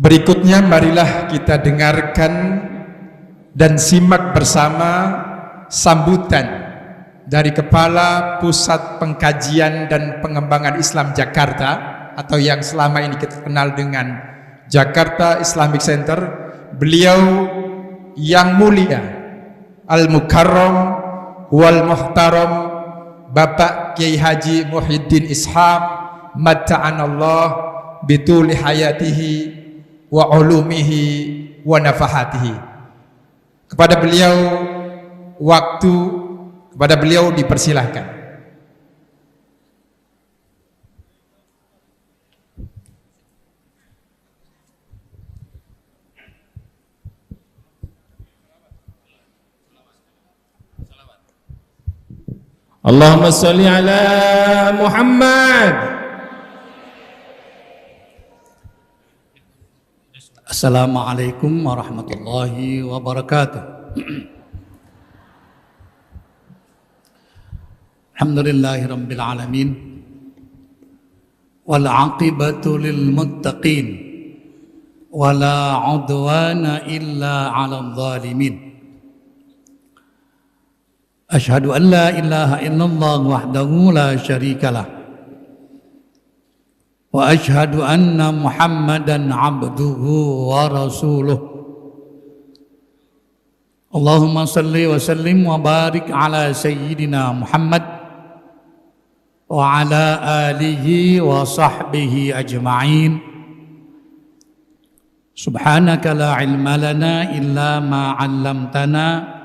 Berikutnya marilah kita dengarkan dan simak bersama sambutan dari Kepala Pusat Pengkajian dan Pengembangan Islam Jakarta atau yang selama ini kita kenal dengan Jakarta Islamic Center. Beliau yang mulia Al-Mukarram wal Muhtaram Bapak Kiai Haji Muhyiddin Ishaq matta'anallah bituli hayatihi wa ulumihi wa nafahatihi. Kepada beliau dipersilahkan. Allahumma sholli ala Muhammad. Assalamualaikum warahmatullahi wabarakatuh. Alhamdulillahi rabbil alamin wal aqibatu lil muttaqin wala udwana illa 'alal zalimin. Asyhadu an la ilaha illallah wahdahu la syarikalah wa asyhadu anna Muhammadan abduhu wa rasuluh. Allahumma salli wa sallim wa barik ala sayyidina Muhammad wa ala alihi wa sahbihi ajma'in. Subhanaka la ilma lana illa ma 'allamtana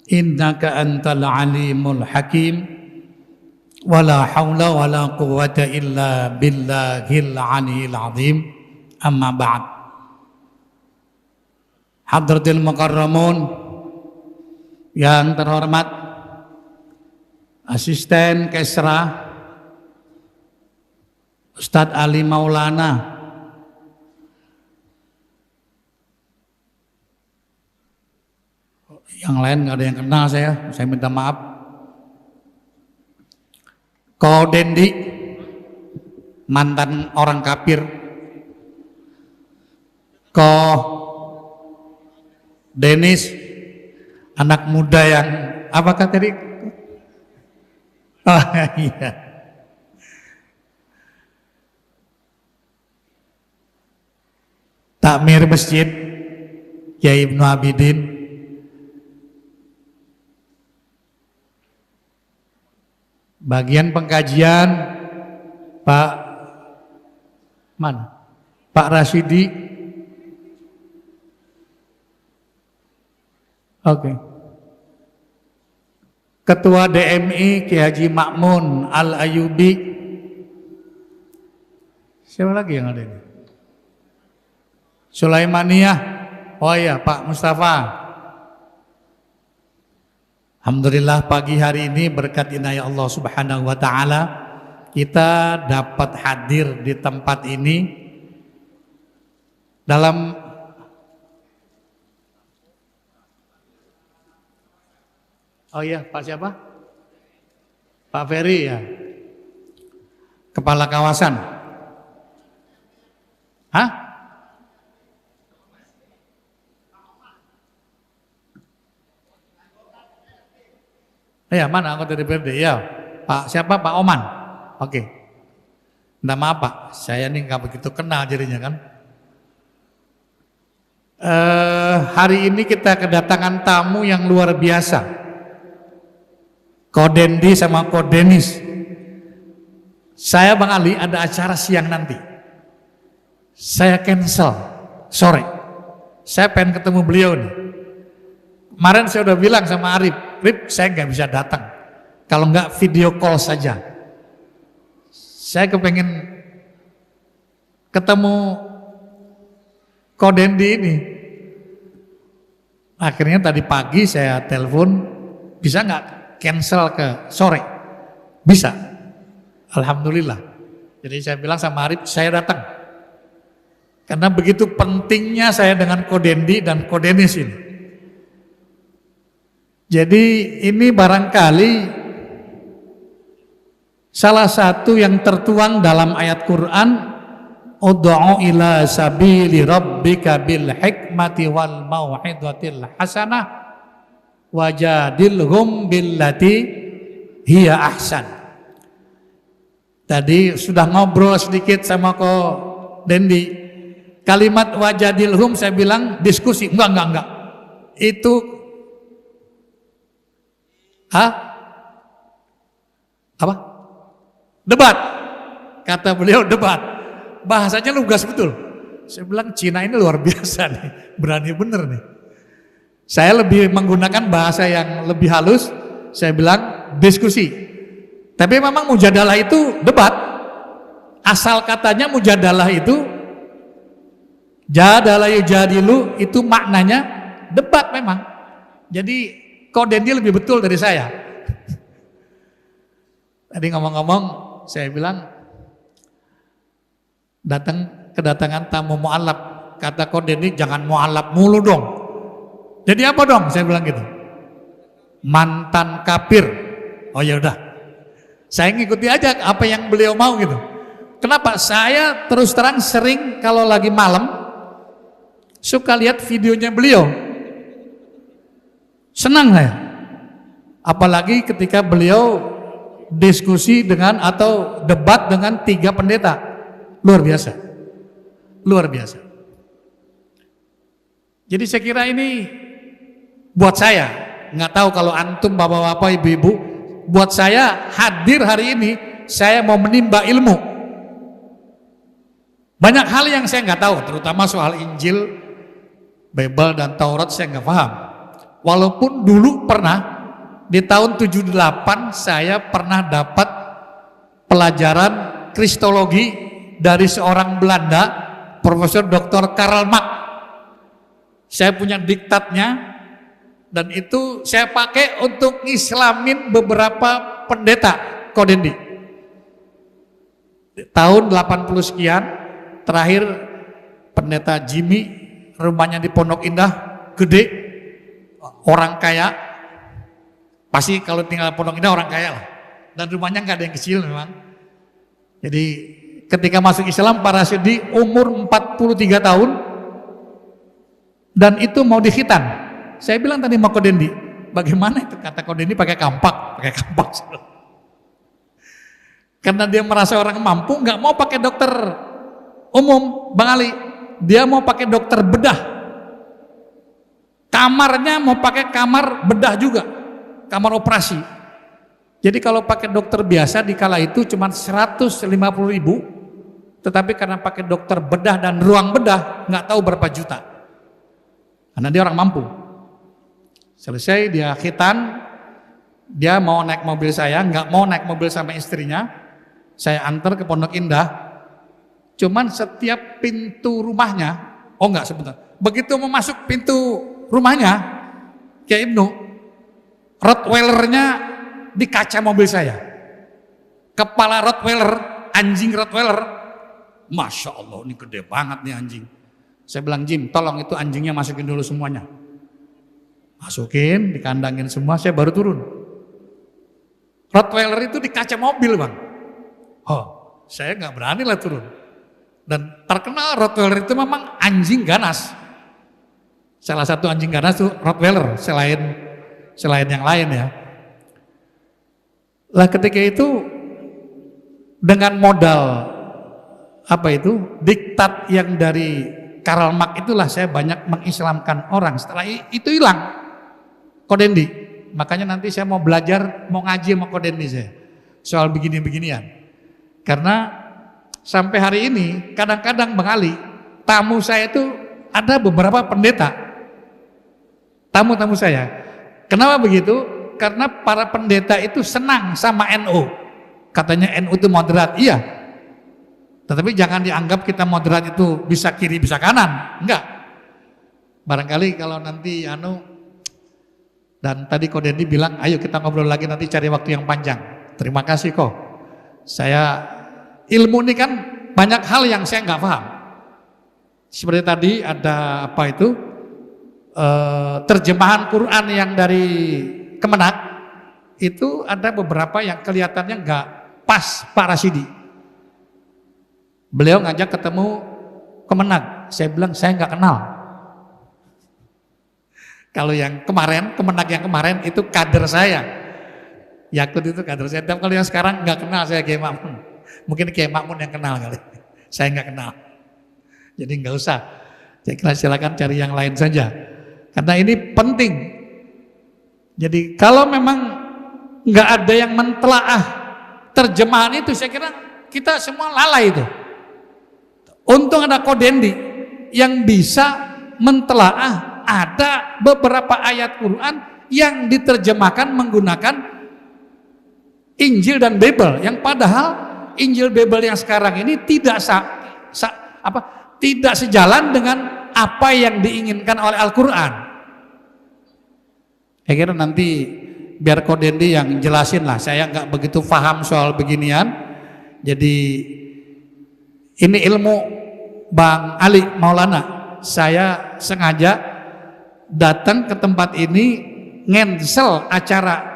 innaka antal alimul hakim. Wala haula wala quwwata illa billahil aliyil azim. Amma ba'd. Hadratil mukarramun yang terhormat Asisten Kesra Ustadz Ali Maulana, yang lain nggak ada yang kenal saya minta maaf. Ko Dendi, mantan orang kafir. Ko Denis, anak muda yang apakah tadi? Oh iya. Takmir Masjid Kiai Ibnu Abidin. Bagian pengkajian Pak Rasidi. Oke. Ketua DMI Kiai Haji Makmun Al-Ayubi. Siapa lagi yang ada ini? Sulaimaniyah. Oh iya, Pak Mustafa. Alhamdulillah pagi hari ini berkat inayah Allah Subhanahu wa taala kita dapat hadir di tempat ini dalam Pak siapa? Pak Ferry ya. Kepala kawasan. Hah? Ya, mana anggota DPRD? Ya, Pak siapa? Pak Oman. Oke. Nggak maaf Pak, saya ini nggak begitu kenal jadinya kan. Hari ini kita kedatangan tamu yang luar biasa. Ko Dendi sama Ko Denis. Saya Bang Ali ada acara siang nanti. Saya cancel sore. Saya pengen ketemu beliau nih. Kemarin saya udah bilang sama Arif, saya nggak bisa datang. Kalau nggak video call saja. Saya kepengen ketemu Ko Dendi ini. Akhirnya tadi pagi saya telepon, bisa nggak cancel ke sore? Bisa. Alhamdulillah. Jadi saya bilang sama Arif, saya datang. Karena begitu pentingnya saya dengan Ko Dendi dan Ko Denis ini. Jadi ini barangkali salah satu yang tertuang dalam ayat Quran ud'u ila sabili rabbika bil hikmati wal mau'izatil hasanah wajadilhum billati hiya ahsan. Tadi sudah ngobrol sedikit sama Ko Dendi. Kalimat wajadilhum saya bilang diskusi. Enggak. Itu apa? Debat. Kata beliau debat. Bahasanya lugas betul. Saya bilang Cina ini luar biasa nih. Berani bener nih. Saya lebih menggunakan bahasa yang lebih halus. Saya bilang diskusi. Tapi memang mujadalah itu debat. Asal katanya mujadalah itu jadalah yujadilu itu maknanya debat memang. Jadi Ko Dendi lebih betul dari saya. Tadi ngomong-ngomong saya bilang kedatangan tamu mu'alaf. Kata Ko Dendi jangan mu'alaf mulu dong. Jadi apa dong? Saya bilang gitu. Mantan kafir. Oh ya udah. Saya ngikuti aja apa yang beliau mau gitu. Kenapa? Saya terus terang sering kalau lagi malam suka lihat videonya beliau. Senang saya. Apalagi ketika beliau diskusi dengan atau debat dengan 3 pendeta. Luar biasa. Luar biasa. Jadi saya kira ini buat saya, nggak tahu kalau antum bapak-bapak ibu-ibu, buat saya hadir hari ini saya mau menimba ilmu. Banyak hal yang saya nggak tahu, terutama soal Injil, Bible dan Taurat saya nggak paham. Walaupun dulu pernah di tahun 78 saya pernah dapat pelajaran kristologi dari seorang Belanda, Profesor Dr. Karl Marx. Saya punya diktatnya dan itu saya pakai untuk islamin beberapa pendeta Ko Dendi. Tahun 80 sekian terakhir pendeta Jimmy, rumahnya di Pondok Indah, gede, orang kaya. Pasti kalau tinggal Pondok Indah orang kaya lah. Dan rumahnya nggak ada yang kecil memang. Jadi ketika masuk Islam Pak Rasyidi umur 43 tahun dan itu mau dikhitan. Saya bilang tadi sama Ko Dendi, bagaimana itu? Kata Ko Dendi pakai kampak. Karena dia merasa orang mampu, nggak mau pakai dokter umum, Bang Ali. Dia mau pakai dokter bedah. Kamarnya mau pakai kamar bedah juga, kamar operasi. Jadi kalau pakai dokter biasa di kala itu cuma 150.000, tetapi karena pakai dokter bedah dan ruang bedah nggak tahu berapa juta. Karena dia orang mampu. Selesai dia khitan, dia mau naik mobil saya, nggak mau naik mobil sama istrinya. Saya antar ke Pondok Indah. Cuman setiap pintu rumahnya, oh enggak sebentar. Begitu mau masuk pintu rumahnya, Kiai Ibnu, Rottweilernya di kaca mobil saya. Kepala Rottweiler, anjing Rottweiler, Masya Allah ini gede banget nih anjing. Saya bilang, Jim tolong itu anjingnya masukin dulu semuanya. Masukin, dikandangin semua, saya baru turun. Rottweiler itu di kaca mobil Bang. Oh, saya nggak berani lah turun. Dan terkenal Rottweiler itu memang anjing ganas. Salah satu anjing ganas itu Rottweiler, selain yang lain ya. Lah ketika itu dengan modal diktat yang dari Karl Marx itulah saya banyak mengislamkan orang. Setelah itu hilang Ko Dendi. Makanya nanti saya mau belajar, mau ngaji sama Ko Dendi saya soal begini-beginian. Karena sampai hari ini kadang-kadang Bang Ali, tamu saya itu ada beberapa pendeta. Tamu-tamu saya. Kenapa begitu? Karena para pendeta itu senang sama NU. Katanya NU itu moderat. Iya. Tetapi jangan dianggap kita moderat itu bisa kiri bisa kanan. Enggak. Barangkali kalau nanti dan tadi Ko Dendi bilang, ayo kita ngobrol lagi nanti cari waktu yang panjang. Terima kasih kok. Saya ilmu ini kan banyak hal yang saya nggak paham. Seperti tadi ada terjemahan Quran yang dari Kemenak itu ada beberapa yang kelihatannya nggak pas Pak Rasyidi. Beliau ngajak ketemu Kemenag. Saya bilang saya nggak kenal. Kalau yang kemarin, Kemenag yang kemarin itu kader saya. Yakut itu kader saya. Tapi kalau yang sekarang nggak kenal saya Kiai Makmun. Mungkin Kiai Makmun yang kenal kali. Saya nggak kenal. Jadi nggak usah. Saya kira silakan cari yang lain saja. Karena ini penting. Jadi kalau memang nggak ada yang mentelaah terjemahan itu, saya kira kita semua lalai itu. Untung ada Kodendi yang bisa mentelaah ada beberapa ayat Quran yang diterjemahkan menggunakan Injil dan Bible, yang padahal Injil Bible yang sekarang ini tidak tidak sejalan dengan apa yang diinginkan oleh Al-Quran. Saya kira nanti biar Kodendi yang jelasin lah, saya nggak begitu paham soal beginian. Jadi ini ilmu Bang Ali Maulana. Saya sengaja datang ke tempat ini ngensel acara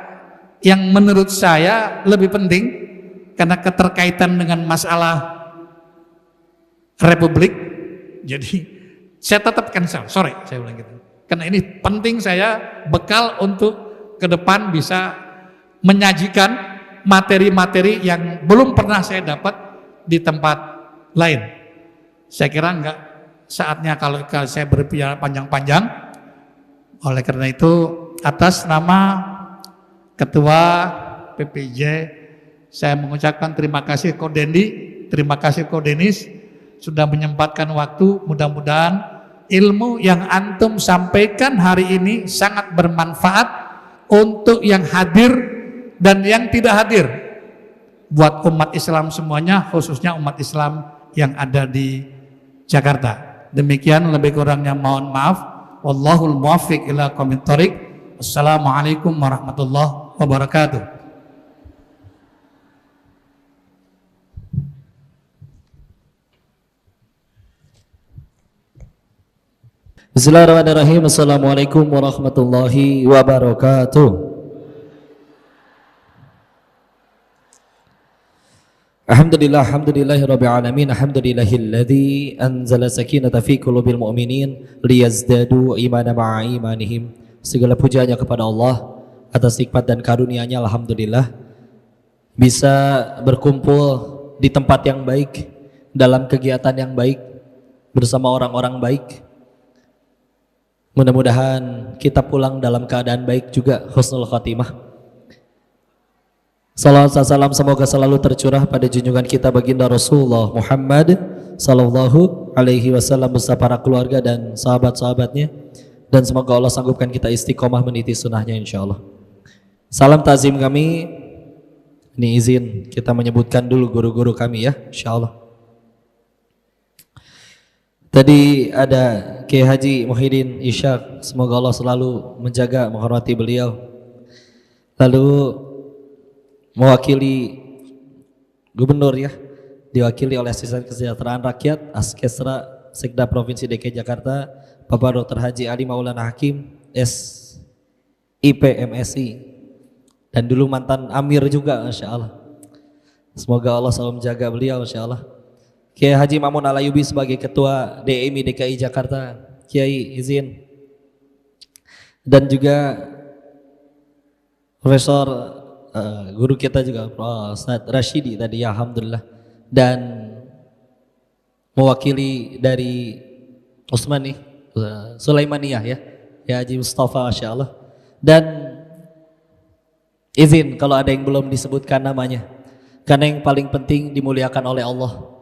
yang menurut saya lebih penting karena keterkaitan dengan masalah Republik. Jadi saya tetap cancel, sore saya bilang gitu. Karena ini penting, saya bekal untuk ke depan bisa menyajikan materi-materi yang belum pernah saya dapat di tempat lain. Saya kira enggak saatnya kalau saya berbicara panjang-panjang. Oleh karena itu, atas nama Ketua PPJ, saya mengucapkan terima kasih Kodendi, terima kasih Kodenis sudah menyempatkan waktu. Mudah-mudahan ilmu yang antum sampaikan hari ini sangat bermanfaat untuk yang hadir dan yang tidak hadir, buat umat Islam semuanya, khususnya umat Islam yang ada di Jakarta. Demikian, lebih kurangnya mohon maaf. Wallahul muwaffiq ila aqwamit thoriq. Assalamualaikum warahmatullahi wabarakatuh. Bismillahirrahmanirrahim. Assalamualaikum warahmatullahi wabarakatuh. Alhamdulillah, alhamdulillahirabbil alamin. Alhamdulillahilladzi anzala sakinata fi qulubil mu'minin liyazdadu imana ma'a imanihim. Segala pujiannya kepada Allah atas nikmat dan karunia-Nya. Alhamdulillah bisa berkumpul di tempat yang baik, dalam kegiatan yang baik, bersama orang-orang baik. Mudah-mudahan kita pulang dalam keadaan baik juga, husnul khatimah. Salawat dan salam semoga selalu tercurah pada junjungan kita baginda Rasulullah Muhammad sallallahu alaihi wasallam beserta para keluarga dan sahabat-sahabatnya, dan semoga Allah sanggupkan kita istiqomah meniti sunnahnya insyaallah. Salam takzim kami, ini izin kita menyebutkan dulu guru-guru kami ya insyaallah. Tadi ada Kiai Haji Muhyiddin Ishaq, semoga Allah selalu menjaga menghormati beliau. Lalu mewakili gubernur ya, diwakili oleh Asisten Kesejahteraan Rakyat Askesra Sekda Provinsi DKI Jakarta, Bapak Dr. Haji Ali Maulana Hakim SIP MSI, dan dulu mantan Amir juga Masya Allah. Semoga Allah selalu menjaga beliau Masya Allah. Kiai Haji Mamun Alayubi sebagai Ketua DMI DKI Jakarta, Kiai izin. Dan juga Profesor guru kita juga Ustaz Rashidi tadi ya, alhamdulillah. Dan mewakili dari Utsmani Sulaimaniyah ya, ya Haji Mustafa Masya Allah. Dan izin kalau ada yang belum disebutkan namanya, karena yang paling penting dimuliakan oleh Allah,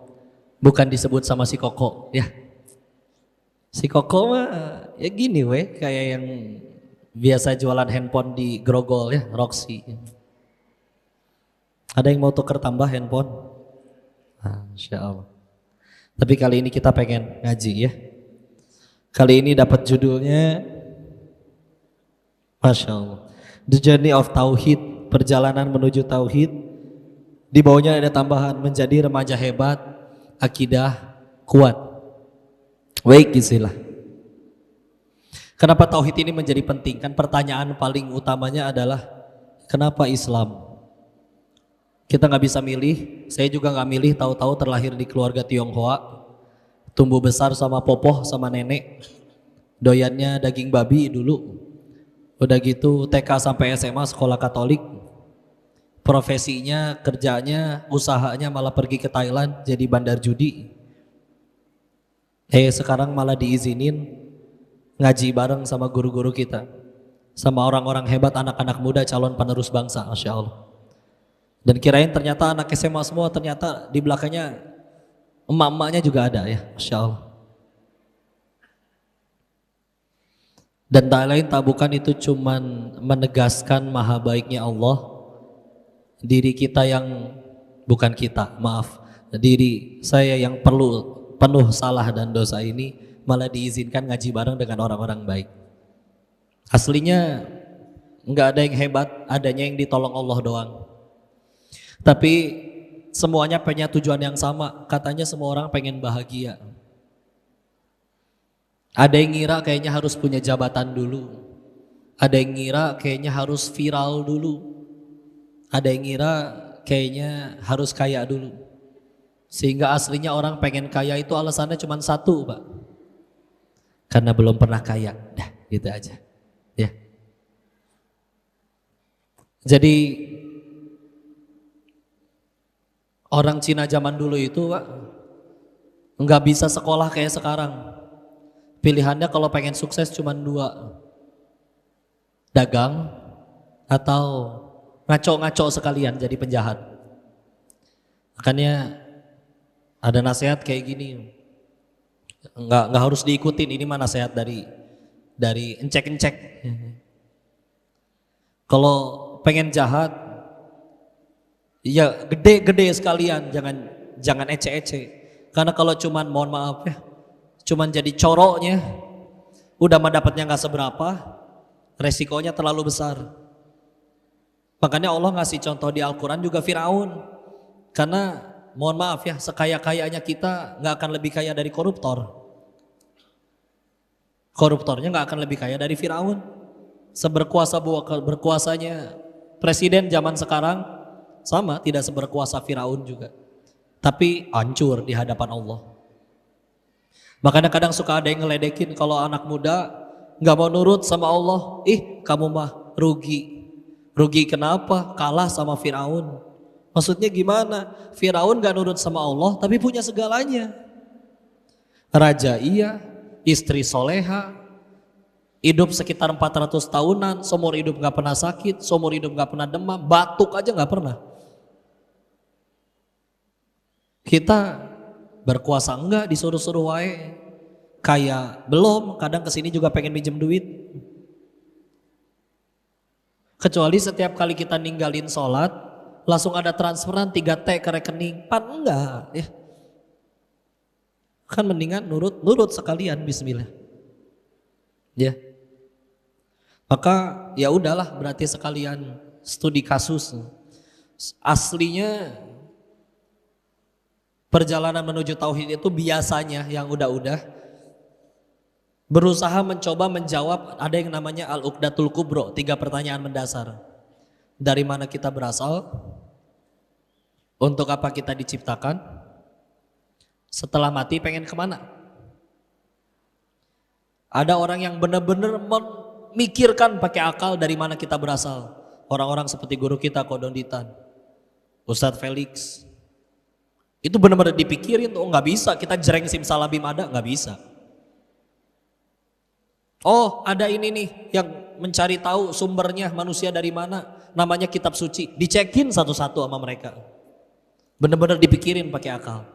bukan disebut sama si Koko ya. Si Koko mah ya gini weh, kayak yang biasa jualan handphone di Grogol ya, Roxy. Ada yang mau tuker tambah handphone? Masya Allah. Tapi kali ini kita pengen ngaji ya. Kali ini dapat judulnya Masya Allah, The Journey of Tauhid, perjalanan menuju Tauhid. Di bawahnya ada tambahan, menjadi remaja hebat, akidah kuat. Baik istilah. Kenapa Tauhid ini menjadi penting? Kan pertanyaan paling utamanya adalah kenapa Islam? Kita nggak bisa milih, saya juga nggak milih, tahu-tahu terlahir di keluarga Tionghoa, tumbuh besar sama popoh sama nenek, doyannya daging babi dulu. Udah gitu TK sampai SMA sekolah Katolik, profesinya, kerjanya, usahanya malah pergi ke Thailand jadi bandar judi. Sekarang malah diizinin ngaji bareng sama guru-guru kita, sama orang-orang hebat, anak-anak muda calon penerus bangsa, Masya Allah. Dan kirain ternyata anak SMA semua, ternyata di belakangnya emak-emaknya juga ada ya, Masya Allah. Dan tak lain tak bukan itu cuman menegaskan maha baiknya Allah. Diri kita yang, bukan kita, maaf, diri saya yang penuh salah dan dosa ini malah diizinkan ngaji bareng dengan orang-orang baik. Aslinya nggak ada yang hebat, adanya yang ditolong Allah doang. Tapi semuanya punya tujuan yang sama, katanya semua orang pengen bahagia. Ada yang ngira kayaknya harus punya jabatan dulu, ada yang ngira kayaknya harus viral dulu, ada yang ngira kayaknya harus kaya dulu. Sehingga aslinya orang pengen kaya itu alasannya cuma satu, Pak, karena belum pernah kaya. Dah, gitu aja ya. Jadi orang Cina zaman dulu itu, Pak, nggak bisa sekolah kayak sekarang. Pilihannya kalau pengen sukses cuma dua, dagang atau ngaco-ngaco sekalian jadi penjahat. Makanya ada nasihat kayak gini, nggak harus diikutin, ini mah nasihat dari encek-encek. Kalau pengen jahat, ya gede-gede sekalian, jangan ece-ece. Karena kalau cuman, mohon maaf ya, cuman jadi coroknya, udah mah dapatnya nggak seberapa, resikonya terlalu besar. Makanya Allah ngasih contoh di Al-Quran juga Firaun. Karena mohon maaf ya, sekaya-kayanya kita nggak akan lebih kaya dari koruptor. Koruptornya nggak akan lebih kaya dari Firaun. Berkuasanya presiden zaman sekarang sama, tidak seberkuasa Firaun juga. Tapi hancur di hadapan Allah. Makanya kadang suka ada yang ngeledekin kalau anak muda nggak mau nurut sama Allah, kamu mah rugi. Rugi kenapa? Kalah sama Firaun. Maksudnya gimana? Firaun gak nurut sama Allah tapi punya segalanya. Raja iya, istri soleha, hidup sekitar 400 tahunan, seumur hidup gak pernah sakit, seumur hidup gak pernah demam, batuk aja gak pernah. Kita berkuasa enggak, disuruh-suruh wae, kaya belum, kadang kesini juga pengen minjem duit. Kecuali setiap kali kita ninggalin sholat, langsung ada transferan 3T ke rekening, pan enggak ya. Kan mendingan nurut sekalian, bismillah. Ya. Maka ya udahlah, berarti sekalian studi kasus. Aslinya perjalanan menuju tauhid itu biasanya yang udah berusaha mencoba menjawab, ada yang namanya Al-Uqdatul Kubro, 3 pertanyaan mendasar. Dari mana kita berasal? Untuk apa kita diciptakan? Setelah mati pengen kemana? Ada orang yang benar-benar memikirkan pakai akal dari mana kita berasal. Orang-orang seperti guru kita Kodonditan, Ustadz Felix. Itu benar-benar dipikirin tuh, nggak bisa kita jreng simsalabim ada, nggak bisa. Oh ada ini nih yang mencari tahu sumbernya manusia dari mana, namanya kitab suci, dicekin satu-satu sama mereka. Benar-benar dipikirin pakai akal.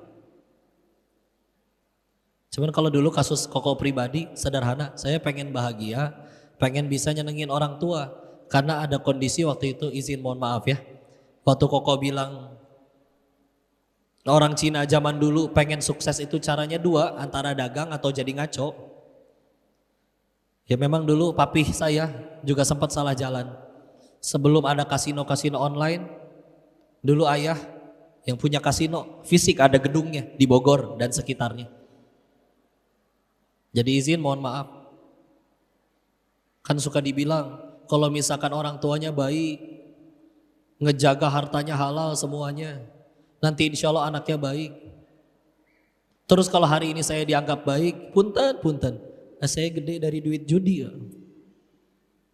Cuman kalau dulu kasus Koko pribadi sederhana, saya pengen bahagia, pengen bisa nyenengin orang tua. Karena ada kondisi waktu itu, izin mohon maaf ya, waktu Koko bilang orang Cina zaman dulu pengen sukses itu caranya 2, antara dagang atau jadi ngaco. Ya memang dulu papih saya juga sempat salah jalan. Sebelum ada kasino-kasino online, dulu ayah yang punya kasino fisik, ada gedungnya di Bogor dan sekitarnya. Jadi izin mohon maaf, kan suka dibilang kalau misalkan orang tuanya baik, ngejaga hartanya halal semuanya. Nanti insya Allah anaknya baik. Terus kalau hari ini saya dianggap baik, punten. Nah, saya gede dari duit judi ya.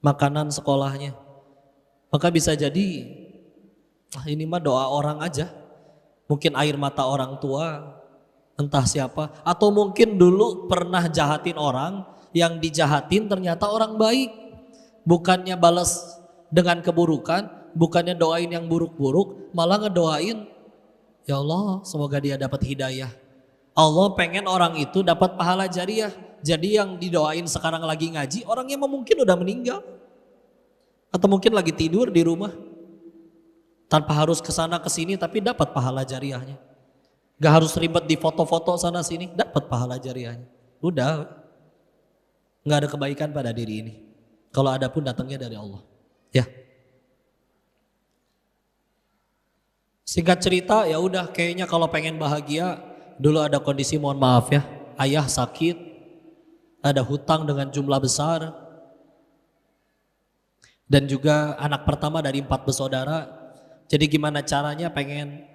Makanan sekolahnya. Maka bisa jadi ini mah doa orang aja. Mungkin air mata orang tua, entah siapa. Atau mungkin dulu pernah jahatin orang, yang dijahatin ternyata orang baik. Bukannya balas dengan keburukan, bukannya doain yang buruk-buruk, malah ngedoain, ya Allah semoga dia dapat hidayah. Allah pengen orang itu dapat pahala jariah. Jadi yang didoain sekarang lagi ngaji, orangnya mungkin udah meninggal. Atau mungkin lagi tidur di rumah. Tanpa harus kesana kesini tapi dapat pahala jariahnya. Gak harus ribet di foto-foto sana sini, dapat pahala jariahnya. Udah, gak ada kebaikan pada diri ini. Kalau ada pun datangnya dari Allah. Ya. Singkat cerita, ya udah kayaknya kalau pengen bahagia, dulu ada kondisi mohon maaf ya, ayah sakit, ada hutang dengan jumlah besar, dan juga anak pertama dari 4 bersaudara. Jadi gimana caranya pengen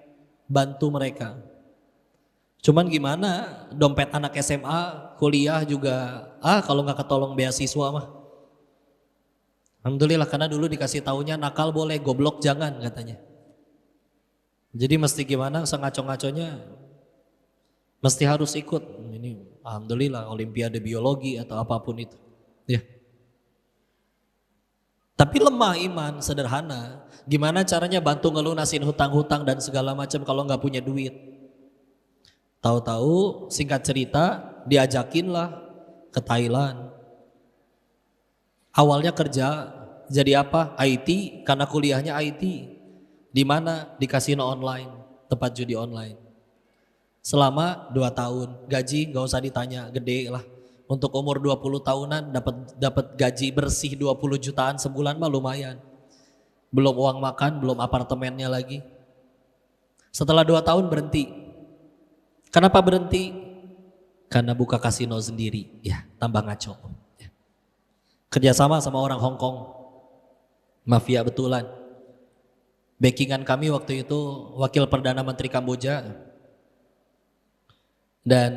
bantu mereka. Cuman gimana dompet anak SMA, kuliah juga, kalau nggak ketolong beasiswa mah. Alhamdulillah karena dulu dikasih taunya nakal boleh, goblok jangan katanya. Jadi mesti gimana sengaco-ngaconya mesti harus ikut. Ini alhamdulillah olimpiade biologi atau apapun itu. Ya. Tapi lemah iman, sederhana. Gimana caranya bantu ngelunasin hutang-hutang dan segala macam kalau nggak punya duit. Tahu-tahu singkat cerita diajakinlah ke Thailand. Awalnya kerja jadi apa? IT, karena kuliahnya IT. Di mana? Di kasino online, tempat judi online. Selama 2 tahun, gaji gak usah ditanya, gede lah. Untuk umur 20 tahunan dapat gaji bersih 20 jutaan sebulan mah lumayan. Belum uang makan, belum apartemennya lagi. Setelah 2 tahun berhenti. Kenapa berhenti? Karena buka kasino sendiri, ya tambah ngaco. Kerjasama sama orang Hong Kong, mafia betulan. Backingan kami waktu itu wakil Perdana Menteri Kamboja. Dan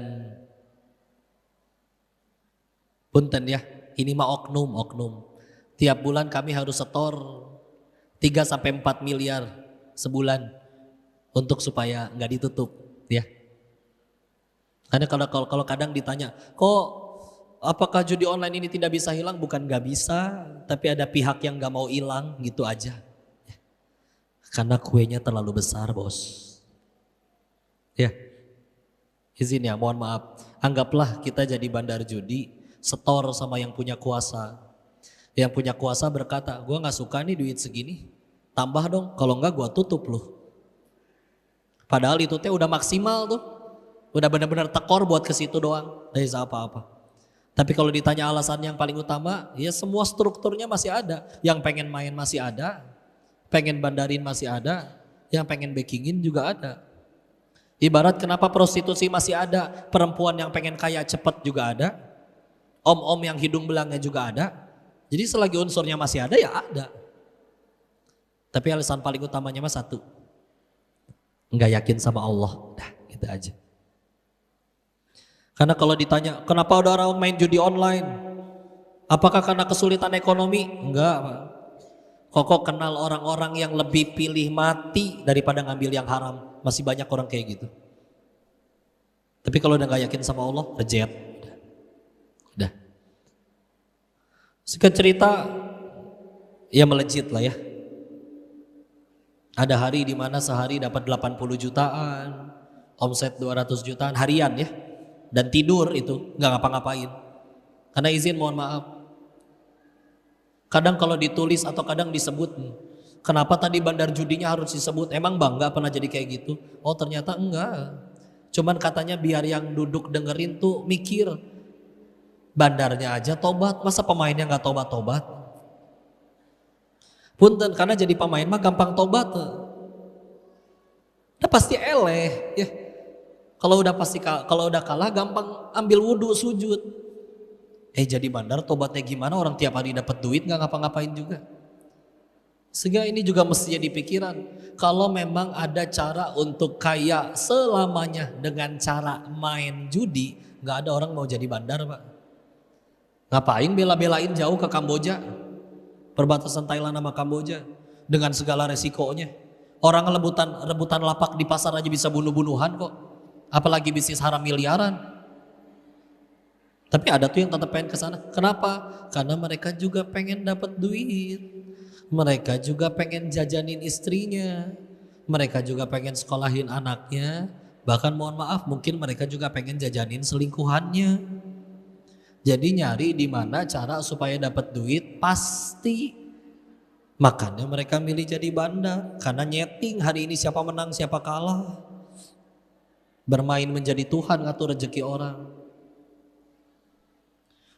punten ya, ini mah oknum. Tiap bulan kami harus setor 3-4 miliar sebulan untuk supaya nggak ditutup ya. Karena kalau kadang ditanya, kok apakah judi online ini tidak bisa hilang? Bukan gak bisa, tapi ada pihak yang gak mau hilang gitu aja. Karena kuenya terlalu besar bos. Ya, izin ya mohon maaf. Anggaplah kita jadi bandar judi, setor sama yang punya kuasa. Yang punya kuasa berkata, gue gak suka nih duit segini, tambah dong, kalau enggak gue tutup loh. Padahal itu teh udah maksimal tuh. Udah benar-benar tekor buat ke situ doang, dari apa-apa. Tapi kalau ditanya alasan yang paling utama, ya semua strukturnya masih ada. Yang pengen main masih ada, pengen bandarin masih ada, yang pengen backingin juga ada. Ibarat kenapa prostitusi masih ada, perempuan yang pengen kaya cepet juga ada, om-om yang hidung belangnya juga ada. Jadi selagi unsurnya masih ada ya ada. Tapi alasan paling utamanya mah satu, nggak yakin sama Allah, dah gitu aja. Karena kalau ditanya, kenapa ada orang main judi online? Apakah karena kesulitan ekonomi? Enggak, Pak. Kok kenal orang-orang yang lebih pilih mati daripada ngambil yang haram. Masih banyak orang kayak gitu. Tapi kalau udah gak yakin sama Allah, reject. Udah. Singkat cerita, ya melejit lah ya. Ada hari dimana sehari dapat 80 jutaan, omset 200 jutaan, harian ya. Dan tidur itu nggak ngapa-ngapain. Karena izin mohon maaf. Kadang kalau ditulis atau kadang disebut, kenapa tadi bandar judinya harus disebut? Emang bangga pernah jadi kayak gitu? Oh ternyata enggak. Cuman katanya biar yang duduk dengerin tuh mikir. Bandarnya aja tobat, masa pemainnya nggak tobat-tobat? Punten, karena jadi pemain mah gampang tobat. Udah pasti eleh ya. Kalau udah kalah gampang ambil wudhu sujud. Jadi bandar tobatnya gimana, orang tiap hari dapat duit nggak ngapa-ngapain juga. Sehingga ini juga mesti jadi pikiran. Kalau memang ada cara untuk kaya selamanya dengan cara main judi, nggak ada orang mau jadi bandar, Pak. Ngapain bela-belain jauh ke Kamboja, perbatasan Thailand sama Kamboja, dengan segala resikonya. Orang rebutan lapak di pasar aja bisa bunuh-bunuhan kok, apalagi bisnis haram miliaran. Tapi ada tuh yang tetap pengen ke sana. Kenapa? Karena mereka juga pengen dapat duit. Mereka juga pengen jajanin istrinya. Mereka juga pengen sekolahin anaknya. Bahkan mohon maaf, mungkin mereka juga pengen jajanin selingkuhannya. Jadi nyari di mana cara supaya dapat duit pasti. Makanya mereka milih jadi bandar. Karena nyeting hari ini siapa menang siapa kalah. Bermain menjadi Tuhan ngatur rezeki orang.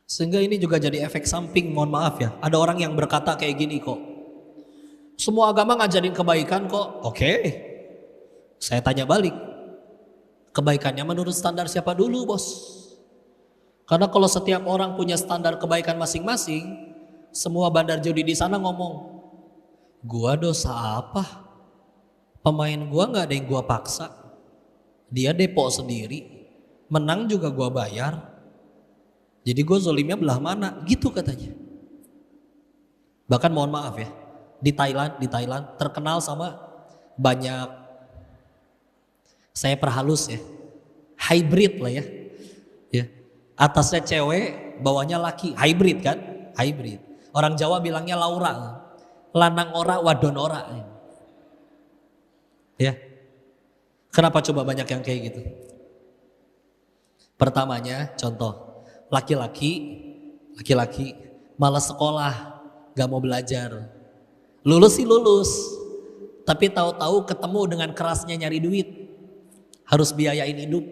Sehingga ini juga jadi efek samping, mohon maaf ya. Ada orang yang berkata kayak gini kok. Semua agama ngajarin kebaikan kok. Oke. Saya tanya balik. Kebaikannya menurut standar siapa dulu, Bos? Karena kalau setiap orang punya standar kebaikan masing-masing, semua bandar judi di sana ngomong, gua dosa apa? Pemain gua nggak ada yang gua paksa. Dia depo sendiri. Menang juga gua bayar. Jadi gue zolimnya belah mana? Gitu katanya. Bahkan mohon maaf ya, di Thailand terkenal sama banyak, saya perhalus ya, hybrid lah ya. Atasnya cewek, bawahnya laki, hybrid kan? Hybrid. Orang Jawa bilangnya Laura, lanang ora wadon ora. Ya. Kenapa coba banyak yang kayak gitu? Pertamanya contoh, laki-laki malas sekolah, gak mau belajar. Lulus sih lulus, tapi tahu-tahu ketemu dengan kerasnya nyari duit, harus biayain hidup.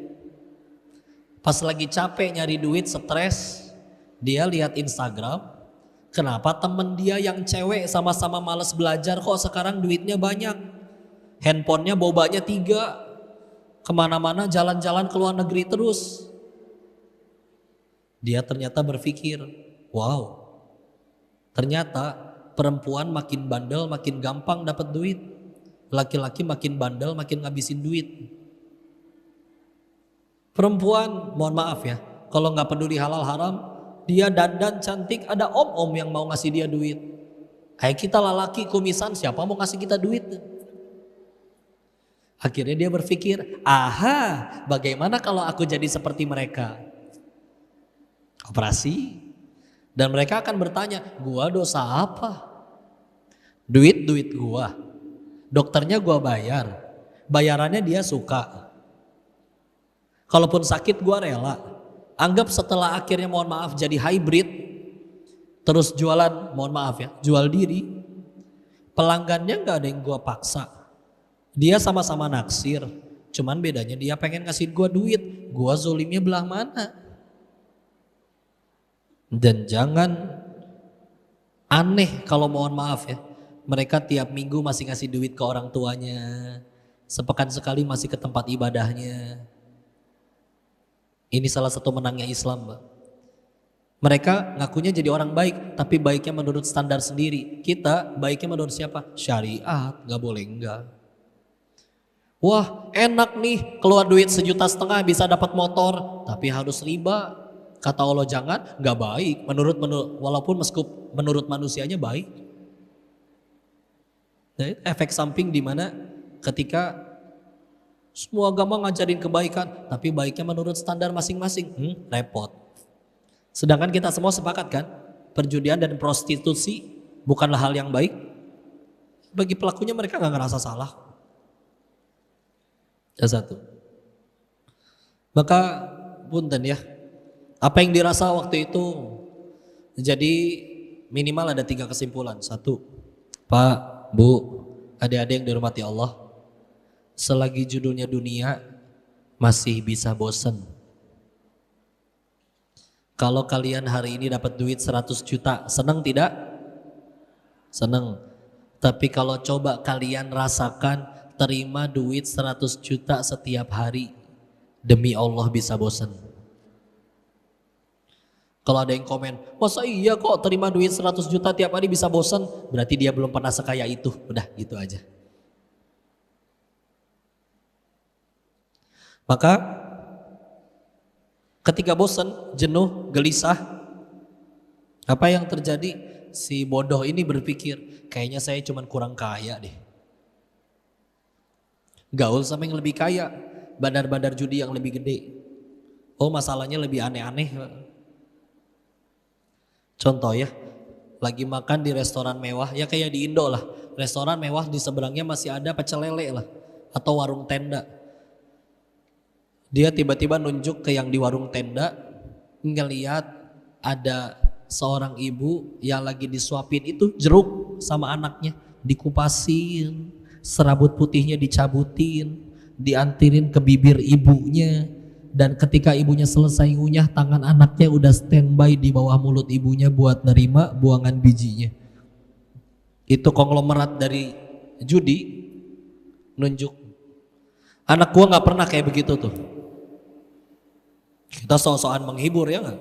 Pas lagi capek nyari duit, stres, dia lihat Instagram, kenapa temen dia yang cewek sama-sama malas belajar kok sekarang duitnya banyak, handphonenya bobanya 3, kemana-mana jalan-jalan ke luar negeri terus. Dia ternyata berpikir, wow, ternyata perempuan makin bandel makin gampang dapat duit, laki-laki makin bandel makin ngabisin duit. Perempuan, mohon maaf ya, kalau nggak peduli halal haram, dia dandan cantik, ada om-om yang mau ngasih dia duit. Kayak kita lelaki kumisan, siapa mau ngasih kita duit? Akhirnya dia berpikir, aha, bagaimana kalau aku jadi seperti mereka? Operasi. Dan mereka akan bertanya, gua dosa apa? Duit gua. Dokternya gua bayar. Bayarannya dia suka. Kalaupun sakit gua rela. Anggap setelah akhirnya mohon maaf jadi hybrid, terus jualan, mohon maaf ya, jual diri. Pelanggannya gak ada yang gua paksa. Dia sama-sama naksir. Cuman bedanya dia pengen ngasih gua duit. Gua zolimnya belah mana? Dan jangan aneh kalau mohon maaf ya, mereka tiap minggu masih ngasih duit ke orang tuanya, sepekan sekali masih ke tempat ibadahnya. Ini salah satu menangnya Islam, Mbak. Mereka ngakunya jadi orang baik, tapi baiknya menurut standar sendiri. Kita baiknya menurut siapa? Syariat, gak boleh enggak. Wah enak nih, keluar duit 1,5 juta bisa dapat motor, tapi harus riba. Kata Allah jangan, gak baik. Walaupun menurut manusianya baik. Nah, efek samping di mana ketika semua agama ngajarin kebaikan, tapi baiknya menurut standar masing-masing, repot. Sedangkan kita semua sepakat kan, perjudian dan prostitusi bukanlah hal yang baik. Bagi pelakunya mereka gak ngerasa salah. Yang satu. Maka punten ya, apa yang dirasa waktu itu, jadi minimal ada 3 kesimpulan. 1, Pak, Bu, adik-adik yang dihormati Allah, selagi judulnya dunia masih bisa bosen. Kalau kalian hari ini dapat duit 100 juta, senang tidak? Senang. Tapi kalau coba kalian rasakan terima duit 100 juta setiap hari, demi Allah bisa bosen. Kalau ada yang komen, masa iya kok terima duit 100 juta tiap hari bisa bosan? Berarti dia belum pernah sekaya itu. Udah gitu aja. Maka ketika bosan, jenuh, gelisah, apa yang terjadi? Si bodoh ini berpikir, kayaknya saya cuma kurang kaya deh. Gaul sama yang lebih kaya, bandar-bandar judi yang lebih gede. Oh, masalahnya lebih aneh-aneh. Contoh ya, lagi makan di restoran mewah, ya kayak di Indo lah. Restoran mewah di seberangnya masih ada pecel lele lah, atau warung tenda. Dia tiba-tiba nunjuk ke yang di warung tenda, ngeliat ada seorang ibu yang lagi disuapin itu jeruk sama anaknya. Dikupasin, serabut putihnya dicabutin, diantirin ke bibir ibunya. Dan ketika ibunya selesai ngunyah, tangan anaknya udah standby di bawah mulut ibunya buat nerima buangan bijinya. Itu konglomerat dari judi nunjuk. Anak gua gak pernah kayak begitu tuh. Kita sok-sokan menghibur ya gak?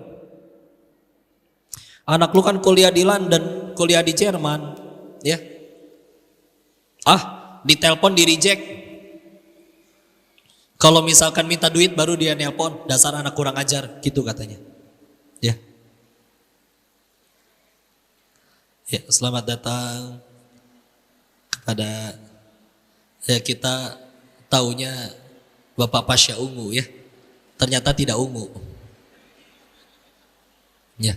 Anak lu kan kuliah di London, kuliah di Jerman, ya. Ditelepon di reject. Kalau misalkan minta duit baru dia nelpon, dasar anak kurang ajar, gitu katanya. Ya. Ya, selamat datang kepada ya kita taunya Bapak Pasya ungu ya. Ternyata tidak ungu. Ya.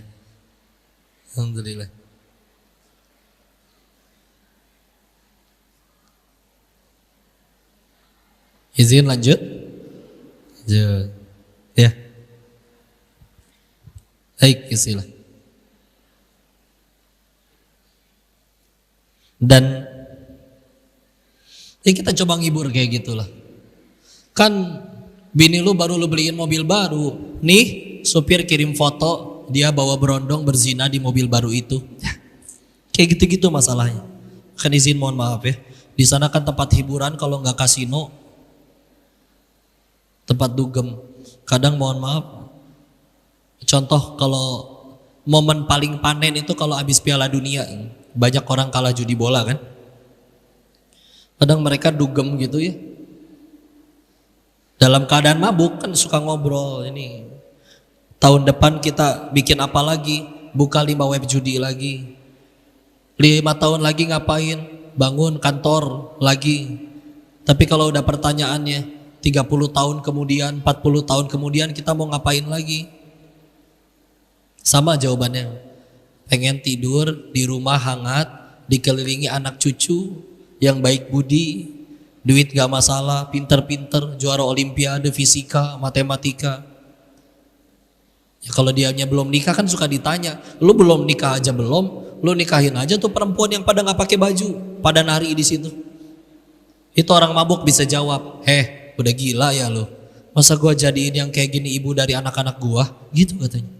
Alhamdulillah. Izin lanjut? Lanjut. Ya. Baik, istilah. Dan kita coba ngibur kayak gitulah. Kan bini lu baru lu beliin mobil baru. Nih, supir kirim foto dia bawa berondong berzina di mobil baru itu. Kayak gitu-gitu masalahnya. Kan izin mohon maaf ya. Di sana kan tempat hiburan, kalau nggak kasino, tempat dugem. Kadang mohon maaf, contoh kalau momen paling panen itu kalau habis Piala Dunia, banyak orang kalah judi bola kan. Kadang mereka dugem gitu ya. Dalam keadaan mabuk kan suka ngobrol, ini tahun depan kita bikin apa lagi, buka 5 web judi lagi, 5 tahun lagi ngapain, bangun kantor lagi. Tapi kalau udah pertanyaannya 30 tahun kemudian, 40 tahun kemudian kita mau ngapain lagi? Sama jawabannya, pengen tidur di rumah hangat, dikelilingi anak cucu yang baik budi, duit gak masalah, pinter-pinter, juara olimpiade, fisika, matematika. Ya kalau dianya belum nikah kan suka ditanya, lu belum nikah aja belum, lu nikahin aja tuh perempuan yang pada gak pakai baju, pada nari di situ. Itu orang mabuk bisa jawab, udah gila ya lu, masa gua jadiin yang kayak gini ibu dari anak-anak gua, gitu katanya.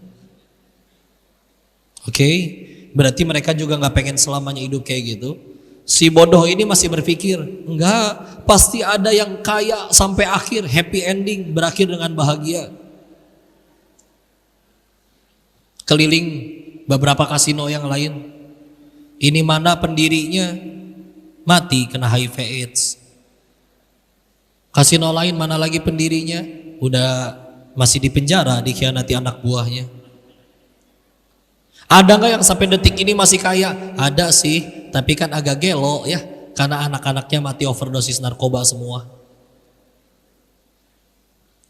Oke, berarti mereka juga gak pengen selamanya hidup kayak gitu. Si bodoh ini masih berpikir, enggak, pasti ada yang kaya sampai akhir, happy ending, berakhir dengan bahagia. Keliling beberapa kasino yang lain, ini mana pendirinya mati kena HIV AIDS. Kasino lain mana lagi pendirinya udah masih di penjara, dikhianati anak buahnya. Ada nggak yang sampai detik ini masih kaya? Ada sih, tapi kan agak gelo ya, karena anak-anaknya mati overdosis narkoba semua.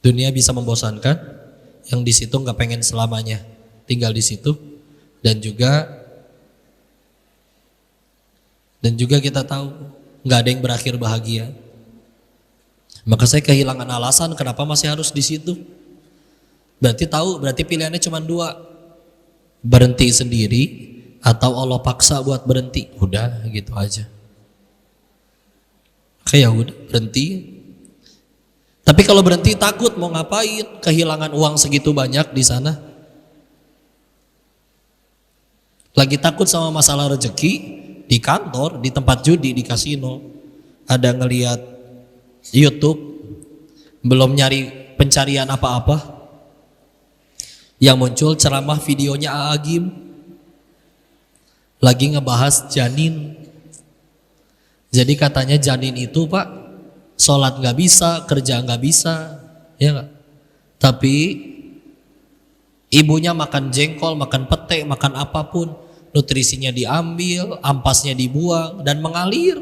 Dunia bisa membosankan, yang di situ nggak pengen selamanya tinggal di situ, dan juga kita tahu nggak ada yang berakhir bahagia. Maka saya kehilangan alasan kenapa masih harus di situ. Berarti pilihannya cuma 2. Berhenti sendiri atau Allah paksa buat berhenti. Udah gitu aja. Kayak udah berhenti. Tapi kalau berhenti takut mau ngapain? Kehilangan uang segitu banyak di sana. Lagi takut sama masalah rezeki di kantor, di tempat judi, di kasino. Ada ngelihat YouTube, belum nyari pencarian apa-apa. Yang muncul ceramah videonya Aagim lagi ngebahas janin. Jadi katanya janin itu Pak, sholat nggak bisa, kerja nggak bisa, ya nggak? Tapi ibunya makan jengkol, makan pete, makan apapun, nutrisinya diambil, ampasnya dibuang dan mengalir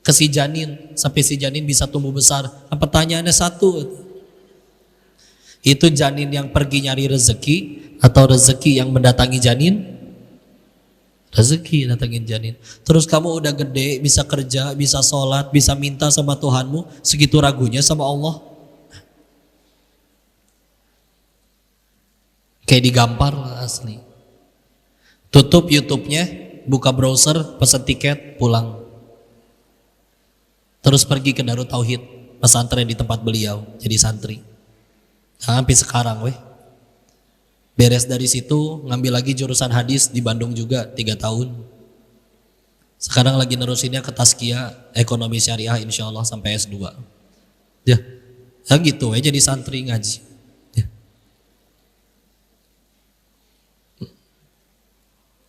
ke si janin sampai si janin bisa tumbuh besar. Nah, pertanyaannya satu, itu janin yang pergi nyari rezeki atau rezeki yang mendatangi janin? Rezeki datangin janin. Terus kamu udah gede, bisa kerja, bisa sholat, bisa minta sama Tuhanmu, segitu ragunya sama Allah? Kayak digampar lah asli. Tutup YouTube-nya, buka browser, pesan tiket, pulang. Terus pergi ke Darut Tauhid, pesantren di tempat beliau, jadi santri. Nah, sampai sekarang weh. Beres dari situ, ngambil lagi jurusan hadis di Bandung juga 3 tahun. Sekarang lagi nerusinnya ke Tazkiyah Ekonomi Syariah insya Allah sampai S2. Ya gitu jadi santri ngaji. Ya.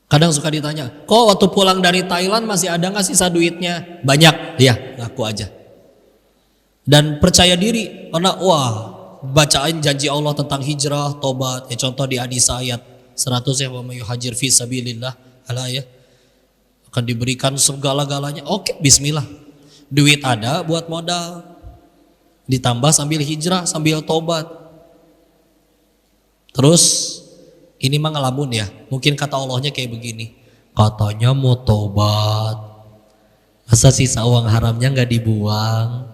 Kadang suka ditanya, kok waktu pulang dari Thailand masih ada gak sisa duitnya? Banyak, ya ngaku aja. Dan percaya diri, karena bacain janji Allah tentang hijrah, tobat. Ya, contoh di An-Nisa ayat 100 ya, wa may yuhajir fi sabilillah ala ya, akan diberikan segala-galanya. Oke, bismillah. Duit ada buat modal. Ditambah sambil hijrah, sambil tobat. Terus ini mah ngelamun ya. Mungkin kata Allahnya kayak begini. Katanya mau tobat. Masa sisa uang haramnya nggak dibuang?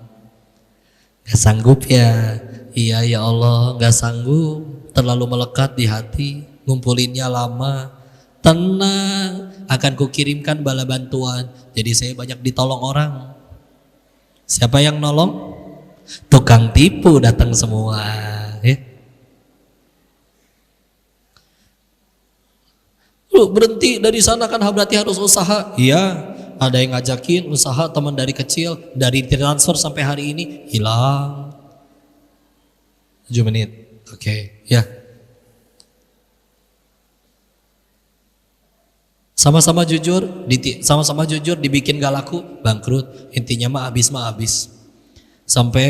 Gak sanggup ya? Iya ya Allah, gak sanggup, terlalu melekat di hati, ngumpulinnya lama. Tenang, akan kukirimkan bala bantuan. Jadi saya banyak ditolong orang. Siapa yang nolong? Tukang tipu datang semua. Ya. Lu berhenti dari sana kan berarti harus usaha. Iya, ada yang ngajakin usaha teman dari kecil, dari transfer sampai hari ini hilang. 7 menit, oke, ya. Sama-sama jujur, dibikin gak laku, bangkrut. Intinya mah habis. Sampai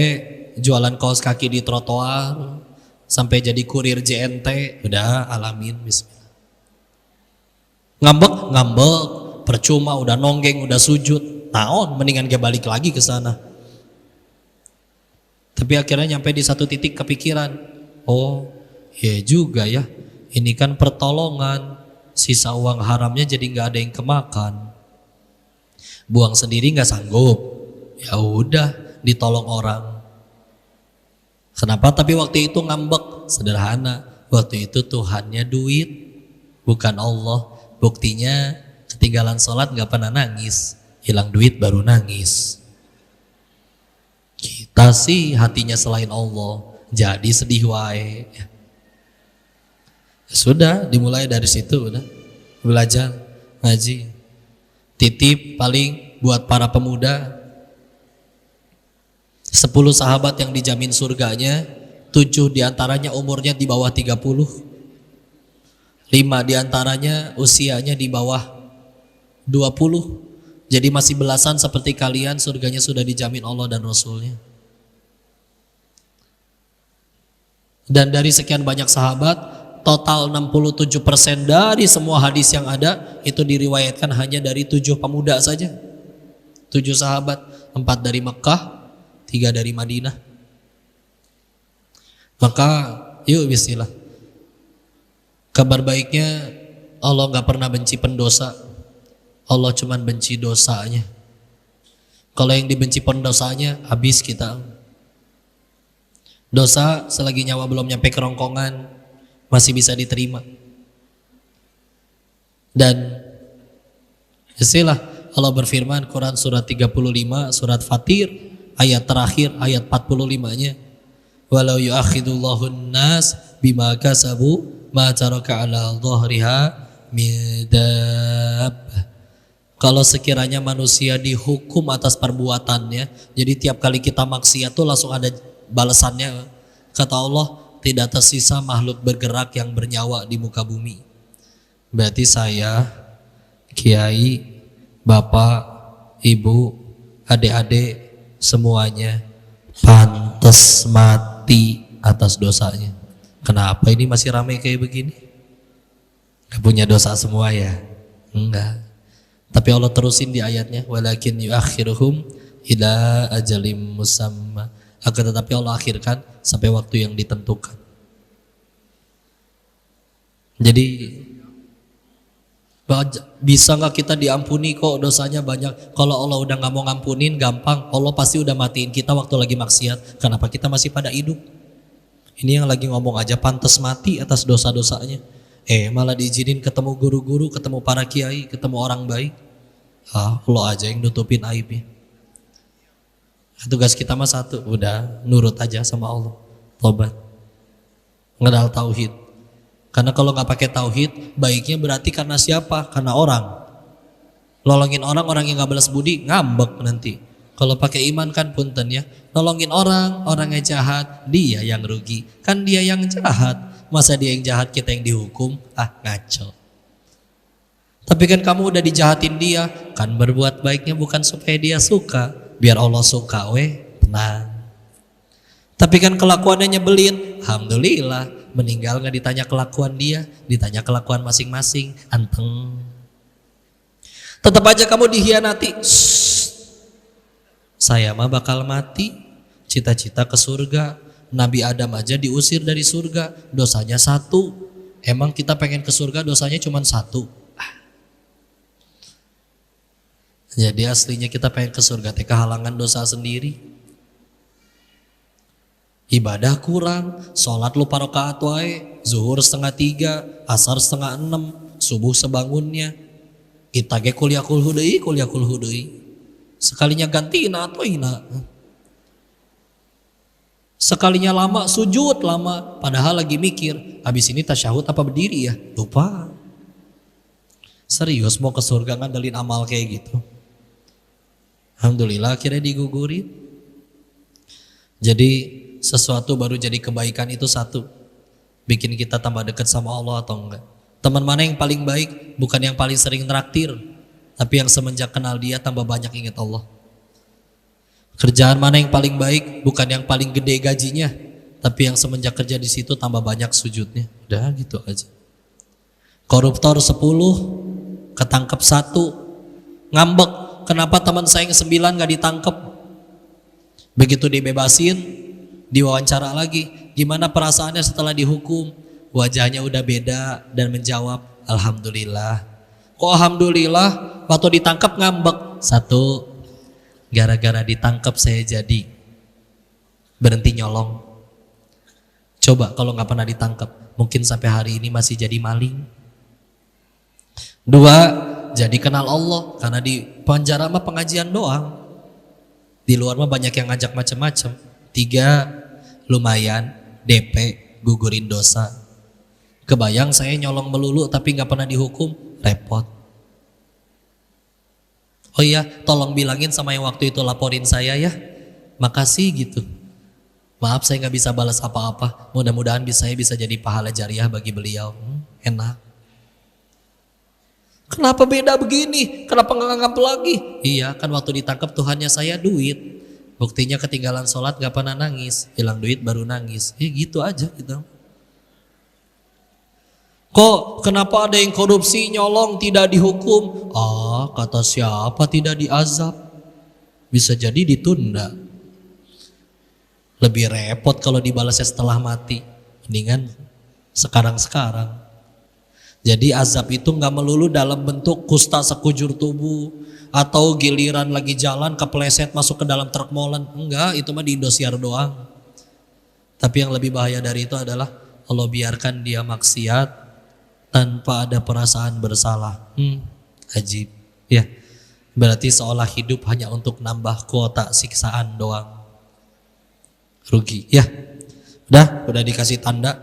jualan kaos kaki di trotoar, sampai jadi kurir JNT, udah alamin, bismillah. Ngambek, percuma, udah nonggeng, udah sujud, naon, mendingan dia balik lagi ke sana. Tapi akhirnya nyampe di satu titik kepikiran, oh ya juga ya, ini kan pertolongan, sisa uang haramnya jadi nggak ada yang kemakan, buang sendiri nggak sanggup, ya udah ditolong orang. Kenapa? Tapi waktu itu ngambek, sederhana, waktu itu Tuhannya duit, bukan Allah. Buktinya ketinggalan sholat nggak pernah nangis, hilang duit baru nangis. Kita sih hatinya selain Allah, jadi sedih wae. Ya sudah, dimulai dari situ, udah belajar ngaji. Titip paling buat para pemuda, 10 sahabat yang dijamin surganya, 7 diantaranya umurnya di bawah 30, 5 diantaranya usianya di bawah 20. Jadi masih belasan seperti kalian, surganya sudah dijamin Allah dan Rasulnya. Dan dari sekian banyak sahabat, total 67% dari semua hadis yang ada itu diriwayatkan hanya dari 7 pemuda saja. 7 sahabat, 4 dari Mekah, 3 dari Madinah. Maka yuk bismillah. Kabar baiknya Allah gak pernah benci pendosa. Allah cuman benci dosanya. Kalau yang dibenci pendosanya, habis kita. Dosa selagi nyawa belum nyampe kerongkongan masih bisa diterima. Dan istilah Allah berfirman, Quran surat 35, surat Fatir, ayat terakhir, ayat 45-nya. Walau yu'akhidullahun nas bima kasabu ma taraka ala dhahriha midab. Kalau sekiranya manusia dihukum atas perbuatannya, jadi tiap kali kita maksiat tuh langsung ada balasannya. Kata Allah, tidak tersisa makhluk bergerak yang bernyawa di muka bumi. Berarti saya, kiai, bapak, ibu, adik-adik, semuanya pantas mati atas dosanya. Kenapa ini masih ramai kayak begini? Gak punya dosa semua ya? Enggak. Tapi Allah terusin di ayatnya, walakin yuakhiruhum ila ajalim musamma. Akan tetapi Allah akhirkan sampai waktu yang ditentukan. Jadi bisa nggak kita diampuni kok dosanya banyak? Kalau Allah udah nggak mau ngampunin gampang, Allah pasti udah matiin kita waktu lagi maksiat. Kenapa kita masih pada hidup? Ini yang lagi ngomong aja pantas mati atas dosa-dosanya. Malah diizinin ketemu guru-guru, ketemu para kiai, ketemu orang baik. Allah aja yang nutupin aibnya. Tugas kita mah satu, udah nurut aja sama Allah, tobat, ngenal tauhid. Karena kalau nggak pakai tauhid, baiknya berarti karena siapa? Karena orang. Nolongin orang yang nggak balas budi, ngambek nanti. Kalau pakai iman kan punten ya, nolongin orangnya jahat, dia yang rugi. Kan dia yang jahat, masa dia yang jahat kita yang dihukum? Ngaco. Tapi kan kamu udah dijahatin dia, kan berbuat baiknya bukan supaya dia suka, biar Allah suka tenang. Tapi kan kelakuannya nyebelin, alhamdulillah, meninggal nggak ditanya kelakuan dia, ditanya kelakuan masing-masing, anteng. Tetap aja kamu dihianati. Saya mah bakal mati, cita-cita ke surga. Nabi Adam aja diusir dari surga, dosanya 1. Emang kita pengen ke surga dosanya cuma 1. Jadi aslinya kita pengen ke surga teh kehalangan dosa sendiri. Ibadah kurang, sholat lupa rakaat wae, zuhur 2:30, asar 5:30, subuh sebangunnya. Kita ge kuliah kulhu deui. Sekalinya gantiin atau ina. Sekalinya lama sujud lama, padahal lagi mikir, habis ini tasyahud apa berdiri ya? Lupa. Serius mau ke surga ngandelin amal kayak gitu. Alhamdulillah akhirnya digugurin. Jadi sesuatu baru jadi kebaikan itu satu, bikin kita tambah dekat sama Allah atau enggak. Teman mana yang paling baik? Bukan yang paling sering traktir, tapi yang semenjak kenal dia tambah banyak ingat Allah. Kerjaan mana yang paling baik? Bukan yang paling gede gajinya, tapi yang semenjak kerja di situ tambah banyak sujudnya. Udah gitu aja. Koruptor 10, ketangkep 1, ngambek. Kenapa teman saya yang 9 gak ditangkep? Begitu dibebasin, diwawancara lagi. Gimana perasaannya setelah dihukum? Wajahnya udah beda dan menjawab, alhamdulillah. Kok alhamdulillah? Waktu ditangkap ngambek. 1, gara-gara ditangkap saya jadi berhenti nyolong. Coba kalau gak pernah ditangkap, mungkin sampai hari ini masih jadi maling. 2, jadi kenal Allah, karena di penjara mah pengajian doang, di luar mah banyak yang ngajak macam-macam. 3, lumayan DP gugurin dosa. Kebayang saya nyolong melulu tapi nggak pernah dihukum, repot. Oh iya, tolong bilangin sama yang waktu itu laporin saya ya, makasih gitu. Maaf saya nggak bisa balas apa-apa, mudah-mudahan saya bisa jadi pahala jariah bagi beliau. Enak. Kenapa beda begini? Kenapa nggak nganggap lagi? Iya kan waktu ditangkap Tuhannya saya duit. Buktinya ketinggalan sholat gak pernah nangis. Hilang duit baru nangis. Gitu aja gitu. Kok kenapa ada yang korupsi nyolong tidak dihukum? Kata siapa tidak diazab? Bisa jadi ditunda. Lebih repot kalau dibalasnya setelah mati. Mendingan sekarang-sekarang. Jadi azab itu gak melulu dalam bentuk kusta sekujur tubuh atau giliran lagi jalan kepleset masuk ke dalam truk molen. Enggak, itu mah di Indosiar doang. Tapi yang lebih bahaya dari itu adalah Allah biarkan dia maksiat tanpa ada perasaan bersalah. Ajib. Ya, berarti seolah hidup hanya untuk nambah kuota siksaan doang. Rugi. Ya, udah dikasih tanda.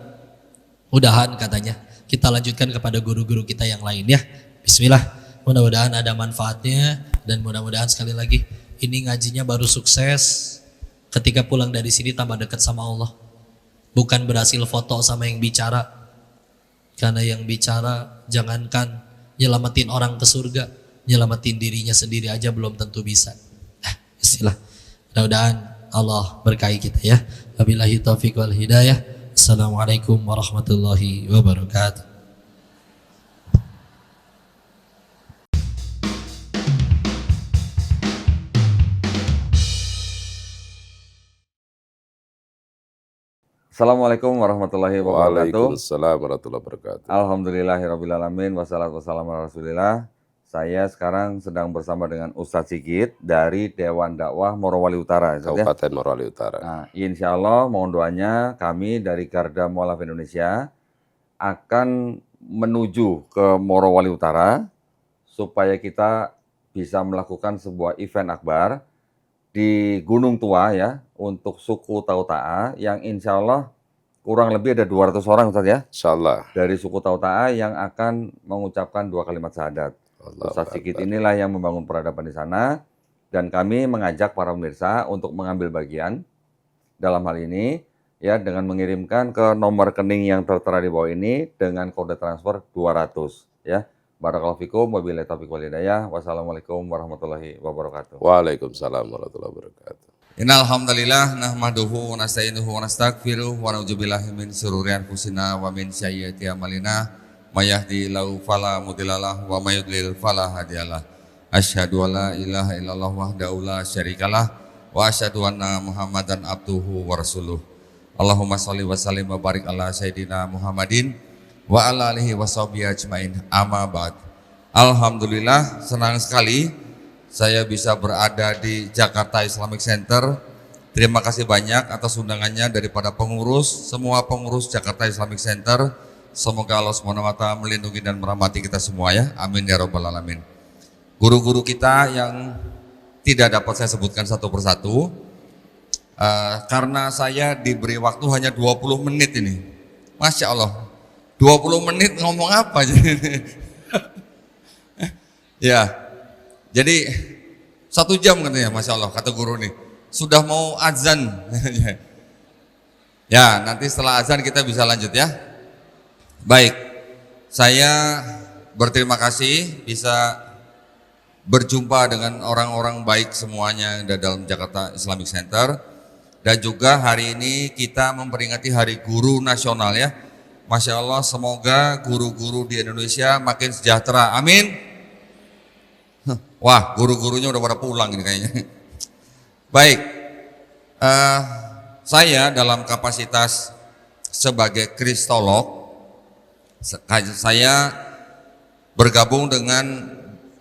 Udahan katanya. Kita lanjutkan kepada guru-guru kita yang lain ya. Bismillah, mudah-mudahan ada manfaatnya dan mudah-mudahan sekali lagi ini ngajinya baru sukses ketika pulang dari sini tambah dekat sama Allah, Bukan berhasil foto sama yang bicara. Karena yang bicara jangankan nyelamatin orang ke surga, nyelamatin dirinya sendiri aja belum tentu bisa. Istilah. Mudah-mudahan Allah berkahi kita ya. Wabillahi taufiq wal hidayah. Assalamualaikum warahmatullahi wabarakatuh. Assalamualaikum warahmatullahi wabarakatuh. Waalaikumsalam warahmatullahi wabarakatuh. Alhamdulillahirrabbilalamin. Wassalatu wassalamu ala rasulillah. Saya sekarang sedang bersama dengan Ustadz Sigit dari Dewan Dakwah Morowali Utara. Kabupaten Morowali Utara. Nah, insya Allah mohon doanya kami dari Garda Mualaf Indonesia akan menuju ke Morowali Utara supaya kita bisa melakukan sebuah event akbar di Gunung Tua ya, untuk suku Tauta'a yang insya Allah kurang lebih ada 200 orang Ustaz ya. Insyaallah. Dari suku Tauta'a yang akan mengucapkan 2 kalimat syahadat. Ustaz Sigit inilah yang membangun peradaban di sana dan kami mengajak para pemirsa untuk mengambil bagian dalam hal ini ya dengan mengirimkan ke nomor rekening yang tertera di bawah ini dengan kode transfer 200 ya. Barakallahu fikum wabillahi taufiq wal hidayah. Wassalamualaikum warahmatullahi wabarakatuh. Waalaikumsalam warahmatullahi wabarakatuh. Innal hamdalillah nahmaduhu wa nasta'inuhu wa nastaghfiruh wa na'udzubillahi min shururi anfusina wa min sayyiati a'malina may yahdihillahu fala mudhillalah wa may yudlil fala hadiyalah. Asyhadu an la ilaha illallah wahdahu la syarikalah wa asyhadu anna Muhammadan abduhu wa rasuluh. Allahumma shalli wa sallim wa barik ala sayyidina Muhammadin wa ala alihi wa sahbihi ajmain. Amma ba'd. Alhamdulillah senang sekali saya bisa berada di Jakarta Islamic Center. Terima kasih banyak atas undangannya daripada pengurus, semua pengurus Jakarta Islamic Center. Semoga Allah SWT melindungi dan merahmati kita semua ya. Amin ya rabbal alamin. Guru-guru kita yang tidak dapat saya sebutkan satu persatu, karena saya diberi waktu hanya 20 menit ini. Masya Allah. 20 menit ngomong apa? Ya, jadi 1 jam katanya, Masya Allah, kata guru nih. Sudah mau azan. Ya, nanti setelah azan kita bisa lanjut ya. Baik, saya berterima kasih bisa berjumpa dengan orang-orang baik semuanya yang ada dalam Jakarta Islamic Center. Dan juga hari ini kita memperingati Hari Guru Nasional ya. Masya Allah, semoga guru-guru di Indonesia makin sejahtera. Amin. Wah, guru-gurunya udah pada pulang ini kayaknya. Baik, saya dalam kapasitas sebagai kristolog, saya bergabung dengan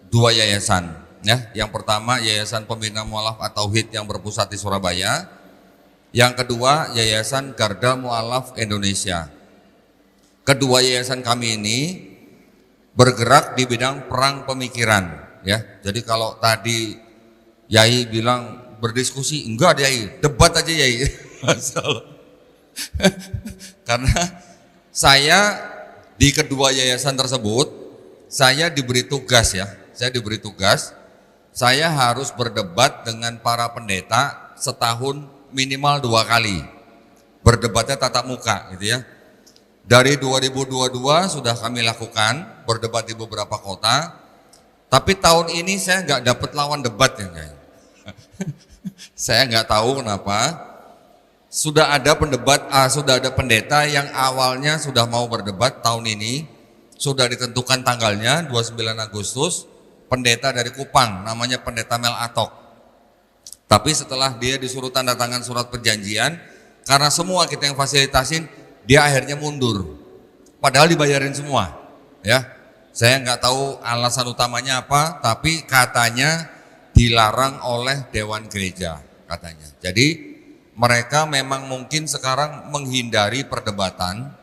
2 yayasan. Ya, yang pertama Yayasan Pembina Mualaf at-Tauhid yang berpusat di Surabaya. Yang kedua Yayasan Garda Mualaf Indonesia. Kedua yayasan kami ini bergerak di bidang perang pemikiran ya. Jadi kalau tadi Yai bilang berdiskusi, enggak Yai, debat aja Yai. Karena saya di kedua yayasan tersebut saya diberi tugas ya. Saya diberi tugas, saya harus berdebat dengan para pendeta setahun minimal 2 kali. Berdebatnya tatap muka gitu ya. Dari 2022 sudah kami lakukan berdebat di beberapa kota, tapi tahun ini saya nggak dapat lawan debat ya guys. Saya nggak tahu kenapa. Sudah ada pendeta yang awalnya sudah mau berdebat tahun ini, sudah ditentukan tanggalnya 29 Agustus, pendeta dari Kupang, namanya Pendeta Mel Atok. Tapi setelah dia disuruh tanda tangan surat perjanjian, karena semua kita yang fasilitasin, dia akhirnya mundur, padahal dibayarin semua, ya. Saya nggak tahu alasan utamanya apa, tapi katanya dilarang oleh Dewan Gereja, katanya. Jadi mereka memang mungkin sekarang menghindari perdebatan,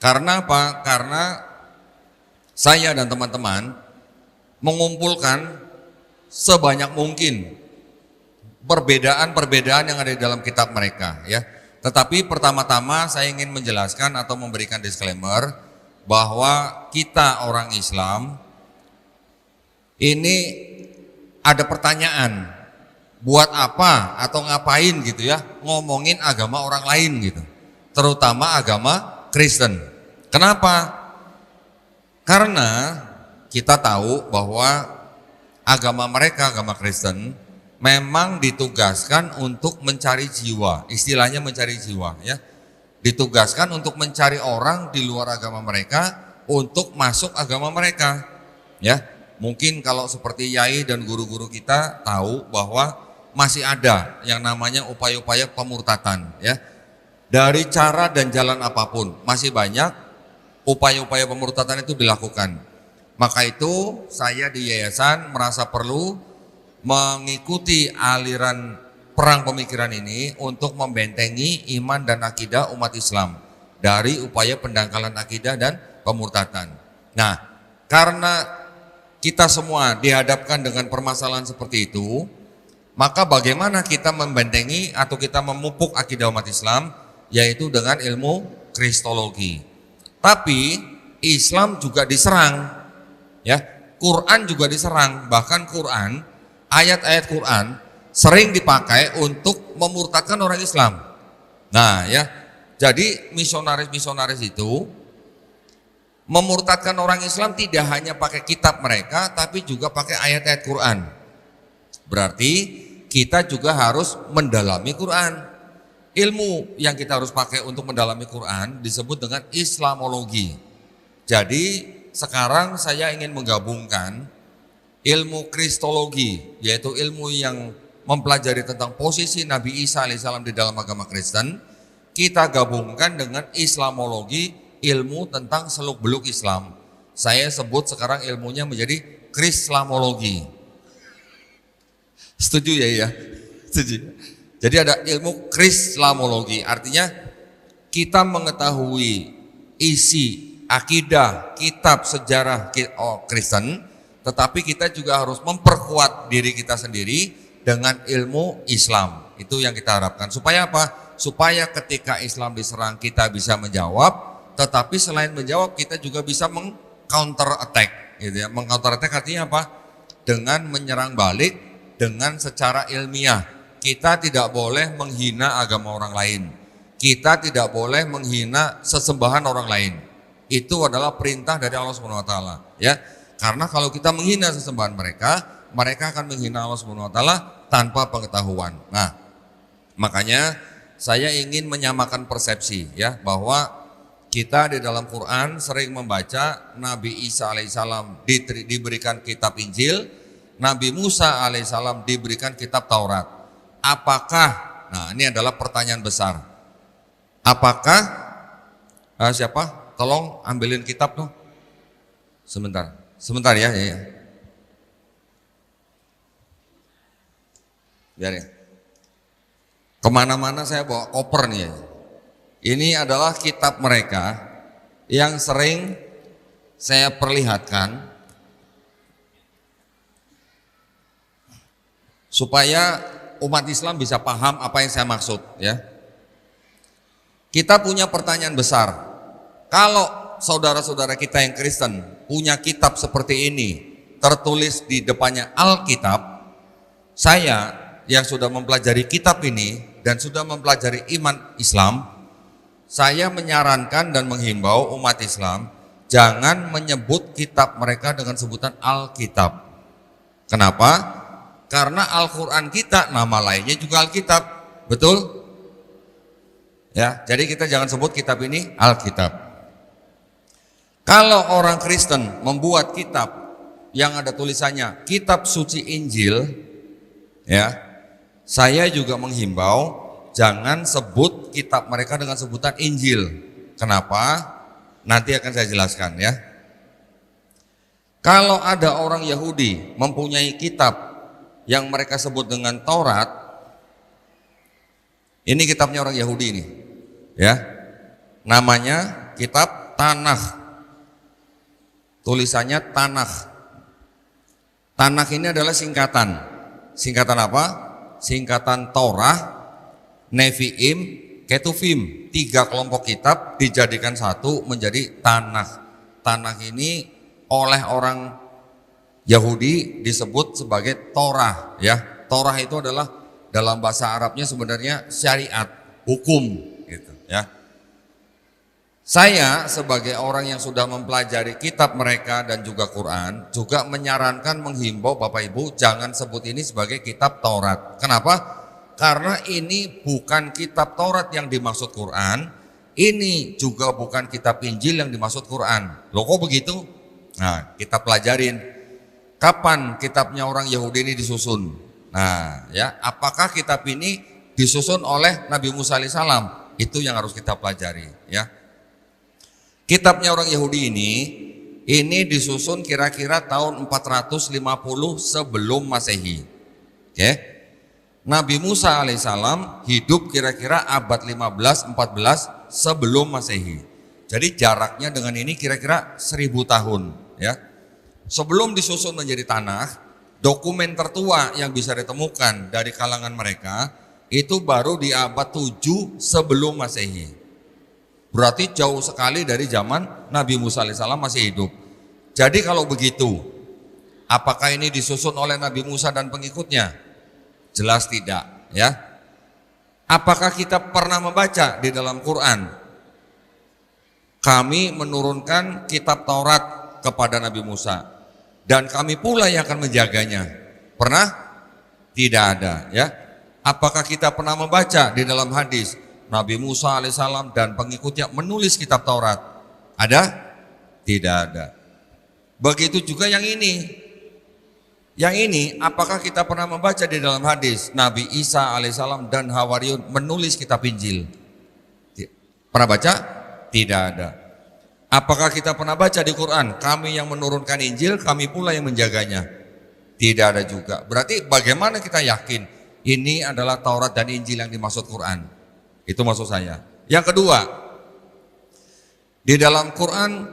karena apa? Karena saya dan teman-teman mengumpulkan sebanyak mungkin perbedaan-perbedaan yang ada di dalam kitab mereka, ya. Tetapi pertama-tama saya ingin menjelaskan atau memberikan disclaimer bahwa kita orang Islam ini ada pertanyaan, buat apa atau ngapain gitu ya ngomongin agama orang lain gitu. terutama agama Kristen. Kenapa? Karena kita tahu bahwa agama mereka, agama Kristen, memang ditugaskan untuk mencari jiwa, istilahnya mencari jiwa ya. Ditugaskan untuk mencari orang di luar agama mereka untuk masuk agama mereka. Ya, mungkin kalau seperti yai dan guru-guru kita tahu bahwa masih ada yang namanya upaya-upaya pemurtatan ya. Dari cara dan jalan apapun masih banyak upaya-upaya pemurtatan itu dilakukan. Maka itu saya di yayasan merasa perlu mengikuti aliran perang pemikiran ini untuk membentengi iman dan akidah umat Islam dari upaya pendangkalan akidah dan pemurtatan. Nah, karena kita semua dihadapkan dengan permasalahan seperti itu, maka bagaimana kita membentengi atau kita memupuk akidah umat Islam, yaitu dengan ilmu kristologi. Tapi Islam juga diserang, ya. Quran juga diserang, bahkan Quran, ayat-ayat Quran sering dipakai untuk memurtadkan orang Islam. Nah, ya, jadi misionaris-misionaris itu memurtadkan orang Islam tidak hanya pakai kitab mereka, tapi juga pakai ayat-ayat Quran. Berarti kita juga harus mendalami Quran. Ilmu yang kita harus pakai untuk mendalami Quran disebut dengan Islamologi. Jadi sekarang saya ingin menggabungkan ilmu kristologi, yaitu ilmu yang mempelajari tentang posisi Nabi Isa alaihissalam di dalam agama Kristen. Kita gabungkan dengan Islamologi, ilmu tentang seluk-beluk Islam. Saya sebut sekarang ilmunya menjadi Krislamologi. Setuju ya? Setuju. Jadi ada ilmu Krislamologi, artinya kita mengetahui isi akidah, kitab, sejarah Kristen, tetapi kita juga harus memperkuat diri kita sendiri dengan ilmu Islam. Itu yang kita harapkan. Supaya apa? Supaya ketika Islam diserang kita bisa menjawab. Tetapi selain menjawab kita juga bisa meng-counter attack gitu ya. Meng-counter attack artinya apa? Dengan menyerang balik dengan secara ilmiah. Kita tidak boleh menghina agama orang lain. Kita tidak boleh menghina sesembahan orang lain. Itu adalah perintah dari Allah Subhanahu wa taala, ya. Karena kalau kita menghina sesembahan mereka, mereka akan menghina Allah Subhanahu wa taala tanpa pengetahuan. Nah, makanya saya ingin menyamakan persepsi ya, bahwa kita di dalam Quran sering membaca Nabi Isa alaihissalam diberikan kitab Injil, Nabi Musa alaihissalam diberikan kitab Taurat. Apakah, nah ini adalah pertanyaan besar. Apakah, siapa? Tolong ambilin kitab tuh. Sebentar ya. Biar ya. Kemana-mana saya bawa koper nih ya. Ini adalah kitab mereka yang sering saya perlihatkan supaya umat Islam bisa paham apa yang saya maksud ya. Kita punya pertanyaan besar. Kalau saudara-saudara kita yang Kristen punya kitab seperti ini tertulis di depannya Alkitab, saya yang sudah mempelajari kitab ini dan sudah mempelajari iman Islam, saya menyarankan dan menghimbau umat Islam jangan menyebut kitab mereka dengan sebutan Alkitab. Kenapa? Karena Al-Quran kita nama lainnya juga Alkitab, betul? Ya, jadi kita jangan sebut kitab ini Alkitab. Kalau orang Kristen membuat kitab yang ada tulisannya Kitab Suci Injil, ya, saya juga menghimbau jangan sebut kitab mereka dengan sebutan Injil. Kenapa? Nanti akan saya jelaskan ya. Kalau ada orang Yahudi mempunyai kitab yang mereka sebut dengan Taurat, ini kitabnya orang Yahudi ini, ya. Namanya kitab Tanakh. Tulisannya Tanakh. Tanakh ini adalah singkatan. Singkatan apa? Singkatan Torah, Nevi'im, Ketuvim. 3 kelompok kitab dijadikan satu menjadi Tanakh. Tanakh ini oleh orang Yahudi disebut sebagai Torah, ya. Torah itu adalah dalam bahasa Arabnya sebenarnya syariat, hukum gitu, ya. Saya sebagai orang yang sudah mempelajari kitab mereka dan juga Quran juga menyarankan, menghimbau Bapak Ibu jangan sebut ini sebagai kitab Taurat. Kenapa? Karena ini bukan kitab Taurat yang dimaksud Quran, ini juga bukan kitab Injil yang dimaksud Quran. Loh kok begitu? Nah, kita pelajarin kapan kitabnya orang Yahudi ini disusun. Nah, ya, apakah kitab ini disusun oleh Nabi Musa alaihissalam? Itu yang harus kita pelajari, ya. Kitabnya orang Yahudi ini disusun kira-kira tahun 450 sebelum Masehi. Oke. Nabi Musa alaihissalam hidup kira-kira abad 15-14 sebelum Masehi. Jadi jaraknya dengan ini kira-kira 1000 tahun, ya. Sebelum disusun menjadi tanah, dokumen tertua yang bisa ditemukan dari kalangan mereka itu baru di abad 7 sebelum Masehi. Berarti jauh sekali dari zaman Nabi Musa alaihissalam masih hidup. Jadi kalau begitu, apakah ini disusun oleh Nabi Musa dan pengikutnya? Jelas tidak, ya. Apakah kita pernah membaca di dalam Quran? Kami menurunkan kitab Taurat kepada Nabi Musa dan kami pula yang akan menjaganya. Pernah? Tidak ada, ya. Apakah kita pernah membaca di dalam hadis Nabi Musa alaihissalam dan pengikutnya menulis kitab Taurat? Ada? Tidak ada. Begitu juga yang ini. Yang ini, apakah kita pernah membaca di dalam hadis Nabi Isa alaihissalam dan Hawariyun menulis kitab Injil? Pernah baca? Tidak ada. Apakah kita pernah baca di Quran? Kami yang menurunkan Injil, kami pula yang menjaganya. Tidak ada juga. Berarti bagaimana kita yakin ini adalah Taurat dan Injil yang dimaksud Quran? Itu maksud saya. Yang kedua, di dalam Quran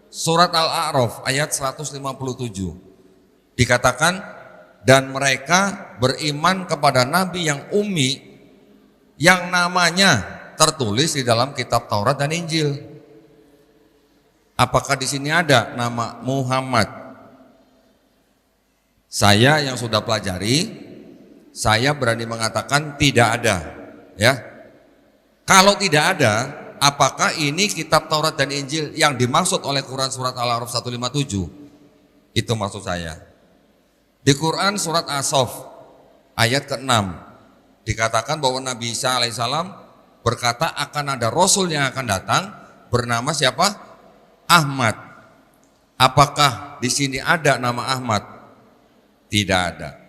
surat Al-A'raf ayat 157 dikatakan, dan mereka beriman kepada nabi yang ummi yang namanya tertulis di dalam kitab Taurat dan Injil. Apakah di sini ada nama Muhammad? Saya yang sudah pelajari, saya berani mengatakan tidak ada, ya. Kalau tidak ada, apakah ini kitab Taurat dan Injil yang dimaksud oleh Quran surat Al-A'raf 157? Itu maksud saya. Di Quran surat As-Saff ayat ke-6 dikatakan bahwa Nabi Isa alaihissalam berkata akan ada Rasul yang akan datang bernama siapa? Ahmad. Apakah di sini ada nama Ahmad? Tidak ada.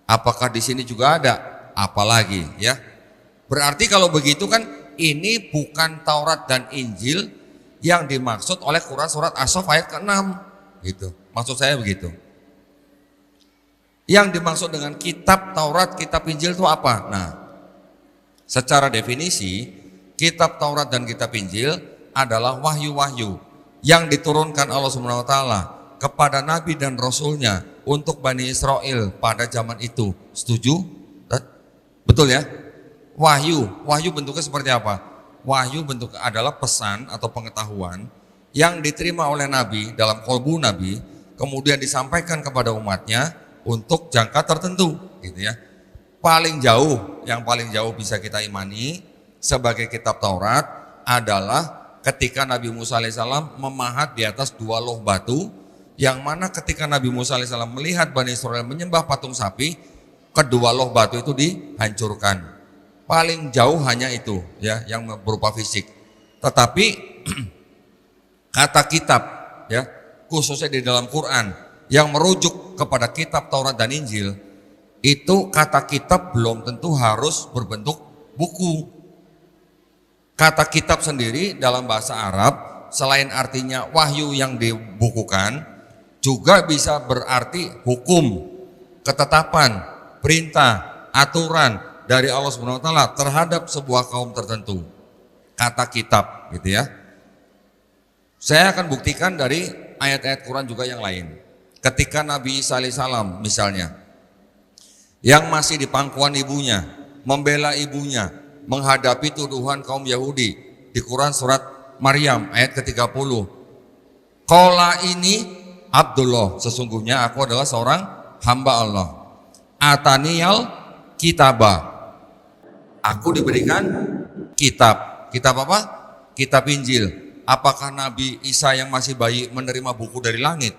Apakah di sini juga ada? Apalagi, ya. Berarti kalau begitu kan ini bukan Taurat dan Injil yang dimaksud oleh Quran surat As-Saff ayat ke-6. Gitu. Maksud saya begitu. Yang dimaksud dengan kitab Taurat, kitab Injil itu apa? Nah, secara definisi, kitab Taurat dan kitab Injil adalah wahyu-wahyu yang diturunkan Allah Subhanahu wa taala kepada nabi dan rasulnya untuk Bani Israel pada zaman itu. Setuju? Betul ya? Wahyu bentuknya seperti apa? Wahyu bentuknya adalah pesan atau pengetahuan yang diterima oleh Nabi dalam kolbu Nabi, kemudian disampaikan kepada umatnya untuk jangka tertentu, gitu ya. Yang paling jauh bisa kita imani sebagai kitab Taurat adalah ketika Nabi Musa alaihissalam memahat di atas 2 loh batu, yang mana ketika Nabi Musa alaihissalam melihat Bani Israel menyembah patung sapi, kedua loh batu itu dihancurkan. Paling jauh hanya itu, ya, yang berupa fisik. Tetapi kata kitab, ya, khususnya di dalam Quran yang merujuk kepada kitab Taurat dan Injil, itu kata kitab belum tentu harus berbentuk buku. Kata kitab sendiri dalam bahasa Arab selain artinya wahyu yang dibukukan, juga bisa berarti hukum, ketetapan, perintah, aturan dari Allah Subhanahu wa taala terhadap sebuah kaum tertentu. Kata kitab, gitu ya. Saya akan buktikan dari ayat-ayat Quran juga yang lain. Ketika Nabi Isa alaihissalam misalnya, yang masih di pangkuan ibunya, membela ibunya, menghadapi tuduhan kaum Yahudi di Quran surat Maryam ayat ke-30. Qala ini Abdullah, sesungguhnya aku adalah seorang hamba Allah. Ataniyal kitabah, aku diberikan kitab. Kitab apa? Kitab Injil. apakah Nabi Isa yang masih bayi menerima buku dari langit?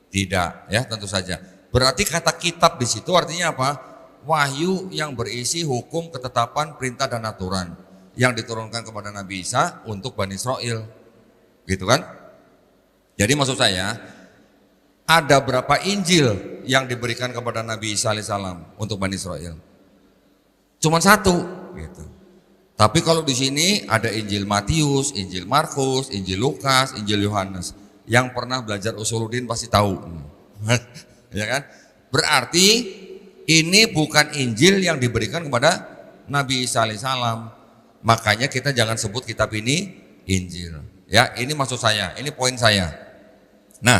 Tidak, ya tentu saja. Berarti kata kitab di situ artinya apa? Wahyu yang berisi hukum, ketetapan, perintah dan aturan yang diturunkan kepada Nabi Isa untuk Bani Israel. Gitu kan? Jadi maksud saya, ada berapa Injil yang diberikan kepada Nabi Isa alaihissalam untuk Bani Israel? Cuman satu, gitu. Tapi kalau di sini ada Injil Matius, Injil Markus, Injil Lukas, Injil Yohanes. Yang pernah belajar Usuluddin pasti tahu. Ya kan? Berarti ini bukan Injil yang diberikan kepada Nabi Isa alaihissalam. Makanya kita jangan sebut kitab ini Injil. Ya, ini maksud saya, ini poin saya. Nah,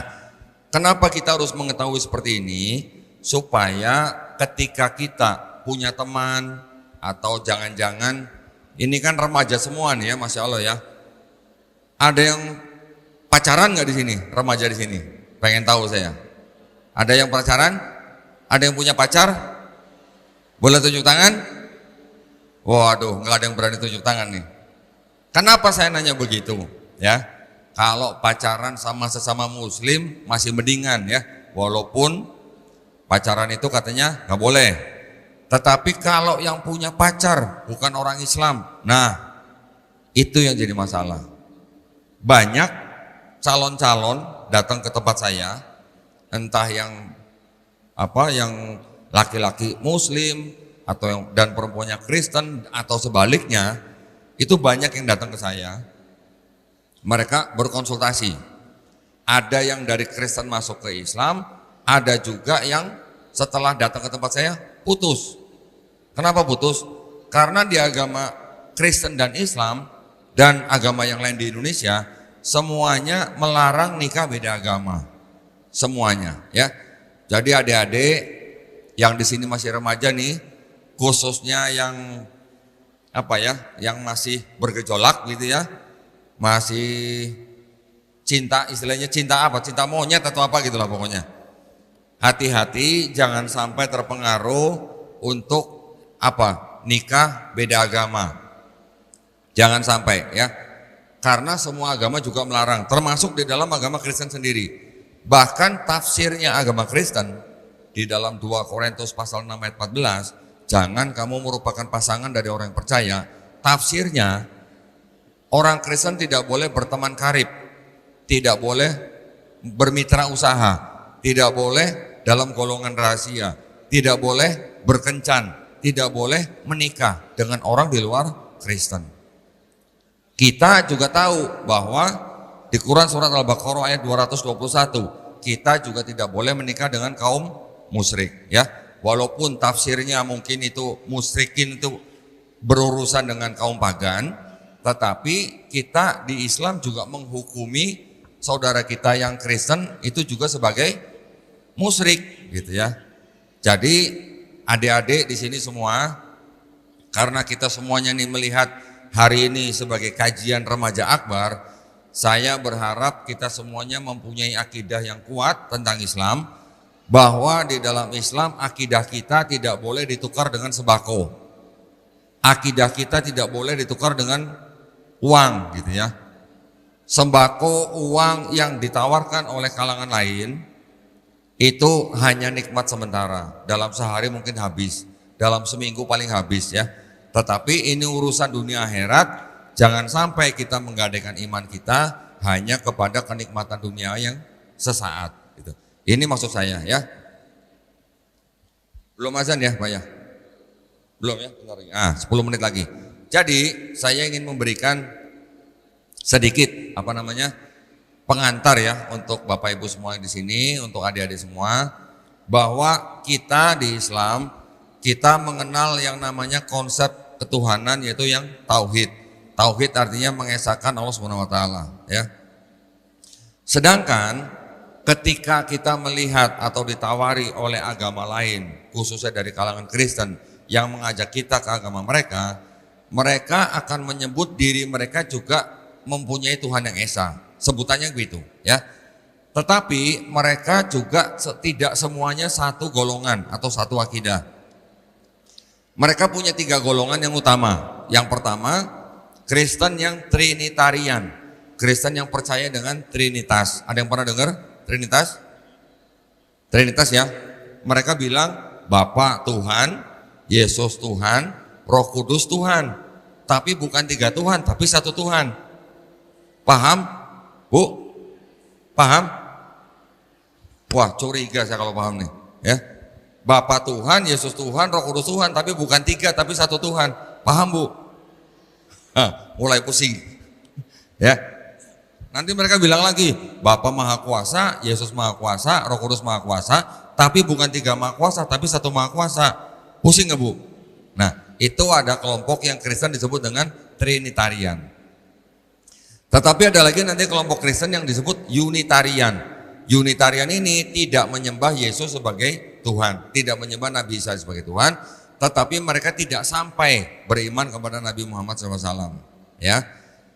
kenapa kita harus mengetahui seperti ini? Supaya ketika kita punya teman atau jangan-jangan ini kan remaja semua nih ya, Masya Allah ya. Ada yang pacaran nggak di sini? Remaja di sini? Pengen tahu saya. Ada yang pacaran? Ada yang punya pacar? Boleh tunjuk tangan? Waduh, nggak ada yang berani tunjuk tangan nih. Kenapa saya nanya begitu? Ya, kalau pacaran sama sesama Muslim masih mendingan ya, walaupun pacaran itu katanya nggak boleh. Tetapi kalau yang punya pacar bukan orang Islam, nah itu yang jadi masalah. Banyak calon-calon datang ke tempat saya, entah yang laki-laki Muslim atau yang dan perempuannya Kristen atau sebaliknya, itu banyak yang datang ke saya. Mereka berkonsultasi. Ada yang dari Kristen masuk ke Islam, ada juga yang setelah datang ke tempat saya putus. Kenapa putus? Karena di agama Kristen dan Islam dan agama yang lain di Indonesia semuanya melarang nikah beda agama. Semuanya ya. Jadi adik-adik yang di sini masih remaja nih, khususnya yang yang masih bergejolak gitu ya. Masih cinta, istilahnya cinta apa? Cinta monyet atau apa gitulah pokoknya. Hati-hati jangan sampai terpengaruh untuk nikah beda agama. Jangan sampai ya. Karena semua agama juga melarang, termasuk di dalam agama Kristen sendiri. Bahkan tafsirnya agama Kristen di dalam 2 Korintus pasal 6 ayat 14, jangan kamu merupakan pasangan dari orang yang percaya. Tafsirnya, orang Kristen tidak boleh berteman karib, tidak boleh bermitra usaha, tidak boleh dalam golongan rahasia, tidak boleh berkencan, tidak boleh menikah dengan orang di luar Kristen. Kita juga tahu bahwa di Quran surat Al-Baqarah ayat 221, kita juga tidak boleh menikah dengan kaum musyrik ya. Walaupun tafsirnya mungkin itu musyrikin itu berurusan dengan kaum pagan, tetapi kita di Islam juga menghukumi saudara kita yang Kristen itu juga sebagai musyrik gitu ya. Jadi adik-adik di sini semua, karena kita semuanya nih melihat hari ini sebagai kajian remaja akbar, saya berharap kita semuanya mempunyai akidah yang kuat tentang Islam, bahwa di dalam Islam akidah kita tidak boleh ditukar dengan sembako. Akidah kita tidak boleh ditukar dengan uang gitu ya. Sembako, uang yang ditawarkan oleh kalangan lain itu hanya nikmat sementara. Dalam sehari mungkin habis, dalam seminggu paling habis ya. Tetapi ini urusan dunia akhirat, jangan sampai kita menggadaikan iman kita hanya kepada kenikmatan dunia yang sesaat gitu. Ini maksud saya ya. Belum azan ya Pak ya? Belum ya? Bentar lagi. 10 menit lagi. Jadi saya ingin memberikan sedikit pengantar ya untuk Bapak Ibu semua di sini, untuk adik-adik semua, bahwa kita di Islam kita mengenal yang namanya konsep ketuhanan, yaitu yang tauhid. Tauhid artinya mengesahkan Allah Subhanahu wa taala ya. Sedangkan ketika kita melihat atau ditawari oleh agama lain, khususnya dari kalangan Kristen yang mengajak kita ke agama mereka, mereka akan menyebut diri mereka juga mempunyai Tuhan yang esa, sebutannya begitu ya. Tetapi mereka juga tidak semuanya satu golongan atau satu akidah. Mereka punya 3 golongan yang utama. Yang pertama, Kristen yang Trinitarian. Kristen yang percaya dengan Trinitas. Ada yang pernah dengar Trinitas? Trinitas ya. Mereka bilang Bapa Tuhan, Yesus Tuhan, Roh Kudus Tuhan. Tapi bukan 3 Tuhan, tapi 1 Tuhan. Paham? Bu? Paham? Wah, curiga saya kalau paham nih, ya. Bapa Tuhan, Yesus Tuhan, Roh Kudus Tuhan, tapi bukan 3 tapi 1 Tuhan. Paham, Bu? Mulai pusing. Ya. Nanti mereka bilang lagi, Bapa Maha Kuasa, Yesus Maha Kuasa, Roh Kudus Maha Kuasa, tapi bukan 3 Maha Kuasa, tapi 1 Maha Kuasa. Pusing nggak, Bu? Nah, itu ada kelompok yang Kristen disebut dengan Trinitarian. Tetapi ada lagi nanti kelompok Kristen yang disebut Unitarian. Unitarian ini tidak menyembah Yesus sebagai Tuhan, tidak menyembah Nabi Isa sebagai Tuhan, tetapi mereka tidak sampai beriman kepada Nabi Muhammad SAW. Ya,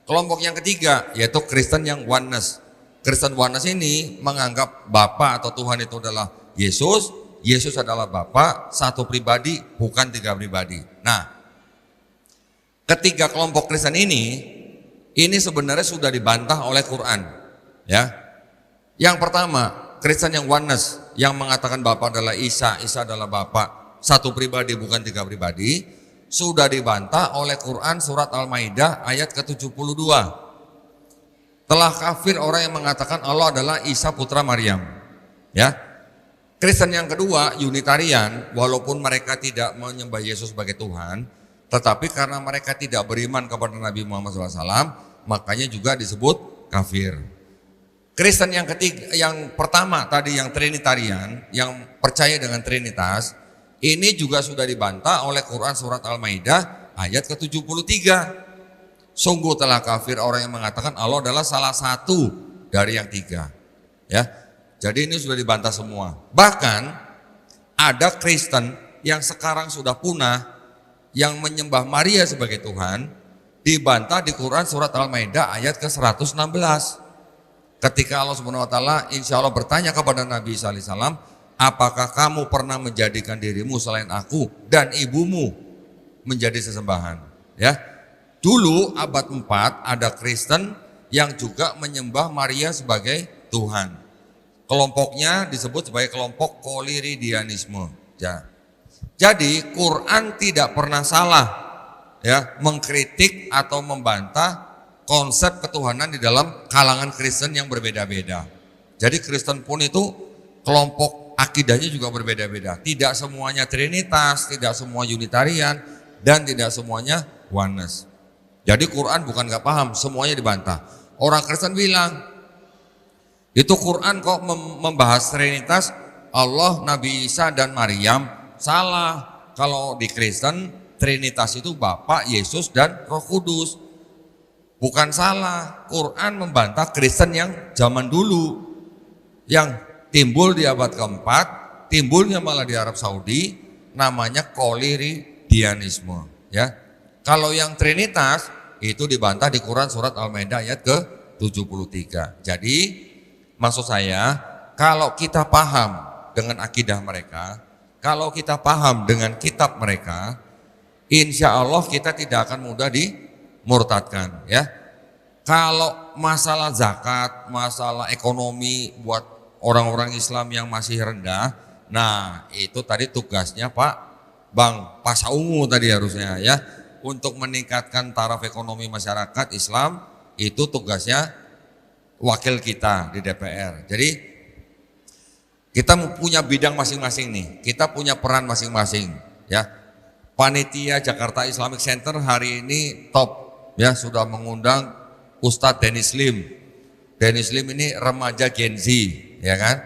kelompok yang ketiga yaitu Kristen yang oneness. Kristen oneness ini menganggap Bapa atau Tuhan itu adalah Yesus, Yesus adalah Bapa, 1 pribadi, bukan 3 pribadi. Nah, ketiga kelompok Kristen ini sebenarnya sudah dibantah oleh Quran. Ya, yang pertama, Kristen yang oneness, yang mengatakan Bapa adalah Isa, Isa adalah Bapa, 1 pribadi bukan 3 pribadi, sudah dibantah oleh Quran surat Al-Maidah ayat ke-72. Telah kafir orang yang mengatakan Allah adalah Isa putra Maryam. Ya. Kristen yang kedua, Unitarian, walaupun mereka tidak menyembah Yesus sebagai Tuhan, tetapi karena mereka tidak beriman kepada Nabi Muhammad SAW, makanya juga disebut kafir. Kristen yang ketiga, yang pertama tadi yang Trinitarian, yang percaya dengan Trinitas, ini juga sudah dibantah oleh Quran surat Al-Maidah ayat ke-73. Sungguh telah kafir orang yang mengatakan Allah adalah salah satu dari yang 3. Ya. Jadi ini sudah dibantah semua. Bahkan ada Kristen yang sekarang sudah punah yang menyembah Maria sebagai Tuhan, dibantah di Quran surat Al-Maidah ayat ke-116. Ketika Allah Subhanahu wa taala insya Allah bertanya kepada Nabi Isa alaihissalam, apakah kamu pernah menjadikan dirimu selain aku dan ibumu menjadi sesembahan? Ya. Dulu abad 4 ada Kristen yang juga menyembah Maria sebagai Tuhan. Kelompoknya disebut sebagai kelompok Koliridianisme. Ya. Jadi Quran tidak pernah salah ya mengkritik atau membantah konsep ketuhanan di dalam kalangan Kristen yang berbeda-beda. Jadi Kristen pun itu kelompok akidahnya juga berbeda-beda. Tidak semuanya Trinitas, tidak semua Unitarian, dan tidak semuanya oneness. Jadi Quran bukan gak paham, semuanya dibantah. Orang Kristen bilang, itu Quran kok membahas Trinitas, Allah, Nabi Isa, dan Maryam. Salah. Kalau di Kristen, Trinitas itu Bapa, Yesus, dan Roh Kudus. Bukan salah, Quran membantah Kristen yang zaman dulu, yang timbul di abad keempat, timbulnya malah di Arab Saudi, namanya Koliridianisme. Ya, kalau yang Trinitas itu dibantah di Quran surat Al-Maidah ayat ke-73. Jadi maksud saya, kalau kita paham dengan akidah mereka, kalau kita paham dengan kitab mereka, insya Allah kita tidak akan mudah dimurtadkan. Ya, kalau masalah zakat, masalah ekonomi buat orang-orang Islam yang masih rendah, nah itu tadi tugasnya Pak Bang Pasaungu tadi harusnya ya, untuk meningkatkan taraf ekonomi masyarakat Islam, itu tugasnya wakil kita di DPR. Jadi kita punya bidang masing-masing nih, kita punya peran masing-masing ya. Panitia Jakarta Islamic Center hari ini top ya, sudah mengundang Ustadz Dennis Lim. Dennis Lim ini remaja Gen Z ya kan.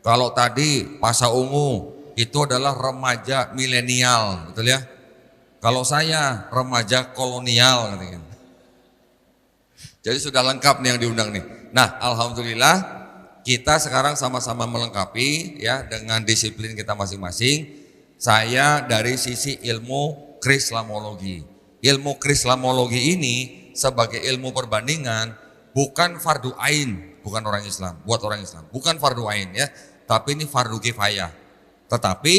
Kalau tadi Pasaungu itu adalah remaja milenial, betul ya. Kalau saya remaja kolonial gitu. Jadi sudah lengkap nih yang diundang nih. Nah, alhamdulillah kita sekarang sama-sama melengkapi ya dengan disiplin kita masing-masing. Saya dari sisi ilmu Krislamologi. Ilmu Krislamologi ini sebagai ilmu perbandingan bukan fardu ain, bukan orang Islam, buat orang Islam. Bukan fardu ain ya, tapi ini fardu kifayah. Tetapi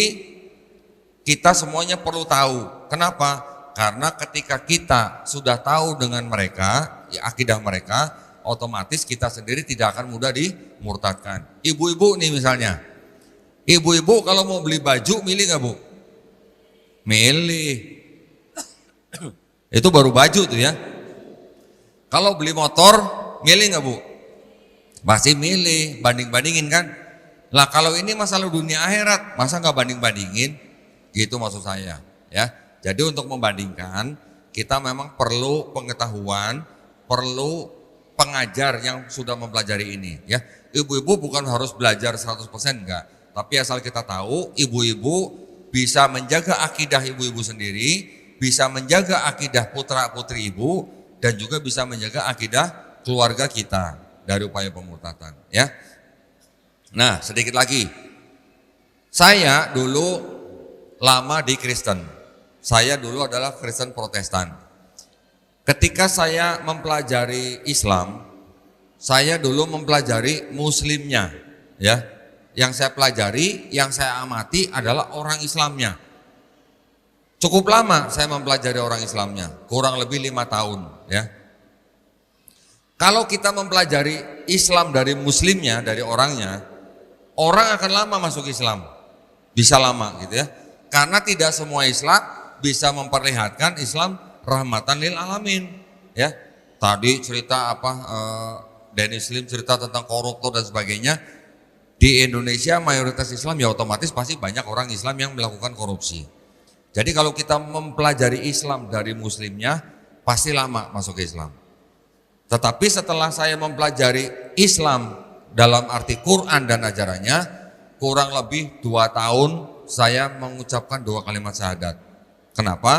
kita semuanya perlu tahu. Kenapa? Karena ketika kita sudah tahu dengan mereka, ya akidah mereka, otomatis kita sendiri tidak akan mudah dimurtadkan. Ibu-ibu nih misalnya, ibu-ibu kalau mau beli baju milih nggak Bu? Milih. Itu baru baju tuh ya. Kalau beli motor milih nggak Bu? Pasti milih, banding-bandingin kan. Lah kalau ini masalah dunia akhirat, masa nggak banding-bandingin? Gitu maksud saya ya. Jadi untuk membandingkan, kita memang perlu pengetahuan, perlu pengajar yang sudah mempelajari ini ya. Ibu-ibu bukan harus belajar 100% enggak, tapi asal kita tahu ibu-ibu bisa menjaga akidah ibu-ibu sendiri, bisa menjaga akidah putra-putri ibu, dan juga bisa menjaga akidah keluarga kita dari upaya pemurtatan ya. Nah, sedikit lagi. Saya dulu lama di Kristen. Saya dulu adalah Kristen Protestan. Ketika saya mempelajari Islam, saya dulu mempelajari Muslimnya, ya. Yang saya pelajari, yang saya amati adalah orang Islamnya. Cukup lama saya mempelajari orang Islamnya, kurang lebih 5 tahun, ya. Kalau kita mempelajari Islam dari Muslimnya, dari orangnya, orang akan lama masuk Islam, bisa lama, gitu ya. Karena tidak semua Islam bisa memperlihatkan Islam rahmatan lil alamin, ya. Tadi cerita Dennis Lim cerita tentang koruptor dan sebagainya. Di Indonesia mayoritas Islam ya otomatis pasti banyak orang Islam yang melakukan korupsi. Jadi kalau kita mempelajari Islam dari Muslimnya pasti lama masuk ke Islam. Tetapi setelah saya mempelajari Islam dalam arti Quran dan ajarannya, kurang lebih 2 tahun saya mengucapkan 2 kalimat syahadat. Kenapa?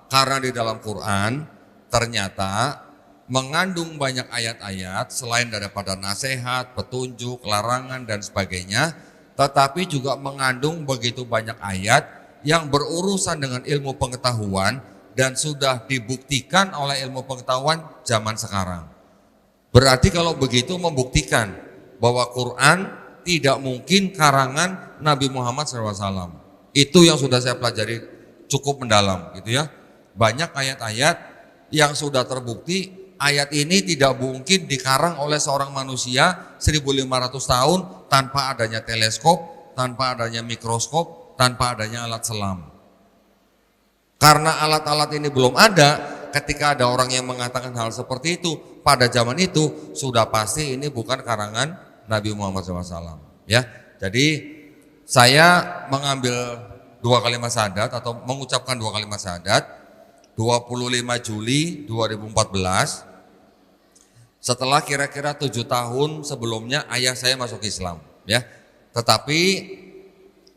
Karena di dalam Quran ternyata mengandung banyak ayat-ayat selain daripada nasihat, petunjuk, larangan dan sebagainya, tetapi juga mengandung begitu banyak ayat yang berurusan dengan ilmu pengetahuan dan sudah dibuktikan oleh ilmu pengetahuan zaman sekarang. Berarti kalau begitu membuktikan bahwa Quran tidak mungkin karangan Nabi Muhammad SAW. Itu yang sudah saya pelajari cukup mendalam gitu ya. Banyak ayat-ayat yang sudah terbukti ayat ini tidak mungkin dikarang oleh seorang manusia 1500 tahun tanpa adanya teleskop, tanpa adanya mikroskop, tanpa adanya alat selam. Karena alat-alat ini belum ada, ketika ada orang yang mengatakan hal seperti itu, pada zaman itu sudah pasti ini bukan karangan Nabi Muhammad SAW. Ya, jadi saya mengambil 2 kalimat syahadat atau mengucapkan 2 kalimat syahadat 25 Juli 2014 setelah kira-kira 7 tahun sebelumnya ayah saya masuk Islam, ya. Tetapi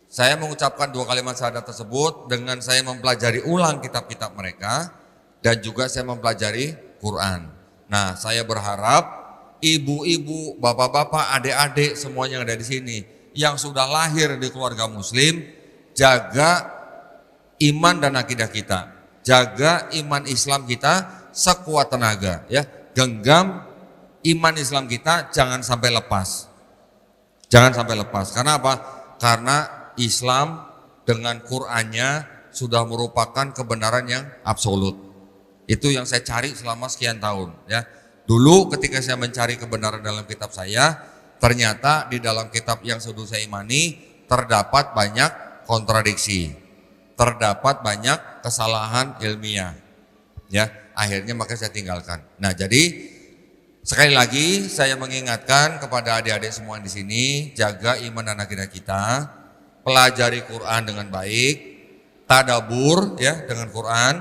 saya mengucapkan 2 kalimat syahadat tersebut dengan saya mempelajari ulang kitab-kitab mereka dan juga saya mempelajari Quran. Nah, saya berharap ibu-ibu, bapak-bapak, adik-adik semuanya yang ada di sini yang sudah lahir di keluarga muslim, jaga iman dan akidah kita, jaga iman Islam kita sekuat tenaga, ya. Genggam iman Islam kita, jangan sampai lepas. Jangan sampai lepas. Karena apa? Karena Islam dengan Qur'annya sudah merupakan kebenaran yang absolut. Itu yang saya cari selama sekian tahun, ya. Dulu ketika saya mencari kebenaran dalam kitab saya, ternyata di dalam kitab yang sudah saya imani terdapat banyak kontradiksi, terdapat banyak kesalahan ilmiah, ya. Akhirnya maka saya tinggalkan. Nah, jadi sekali lagi saya mengingatkan kepada adik-adik semua di sini, jaga iman dan akidah kita, pelajari Quran dengan baik, tadabur ya dengan Quran,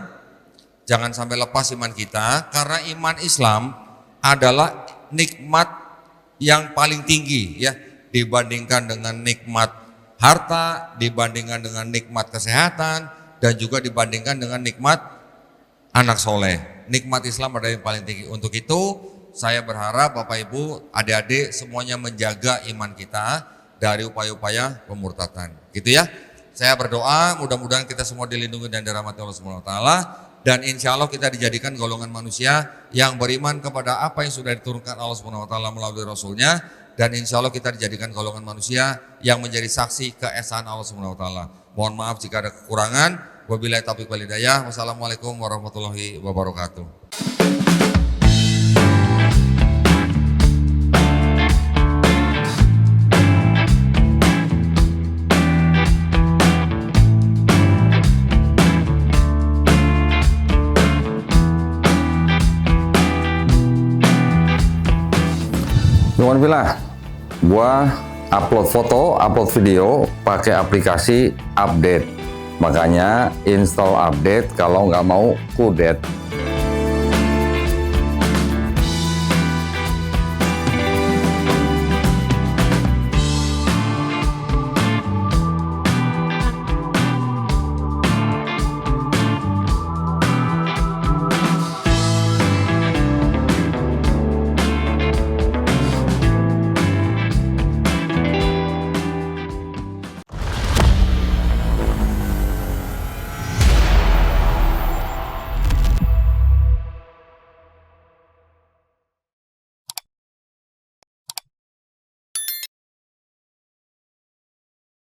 jangan sampai lepas iman kita, karena iman Islam adalah nikmat yang paling tinggi ya, dibandingkan dengan nikmat harta, dibandingkan dengan nikmat kesehatan, dan juga dibandingkan dengan nikmat anak soleh. Nikmat Islam adalah yang paling tinggi. Untuk itu saya berharap Bapak Ibu, adik-adik semuanya menjaga iman kita dari upaya-upaya pemurtatan. Gitu ya. Saya berdoa mudah-mudahan kita semua dilindungi dan dirahmati Allah Subhanahu wa taala, dan insya Allah kita dijadikan golongan manusia yang beriman kepada apa yang sudah diturunkan Allah Subhanahu wa taala melalui Rasulnya, dan insya Allah kita dijadikan golongan manusia yang menjadi saksi keesaan Allah Subhanahu wa taala. Mohon maaf jika ada kekurangan. Wabillahi taufiq wal hidayah. Wassalamualaikum warahmatullahi wabarakatuh. Ikhwan fillah, gua upload foto, upload video pakai aplikasi update. Makanya install update kalau nggak mau kudet.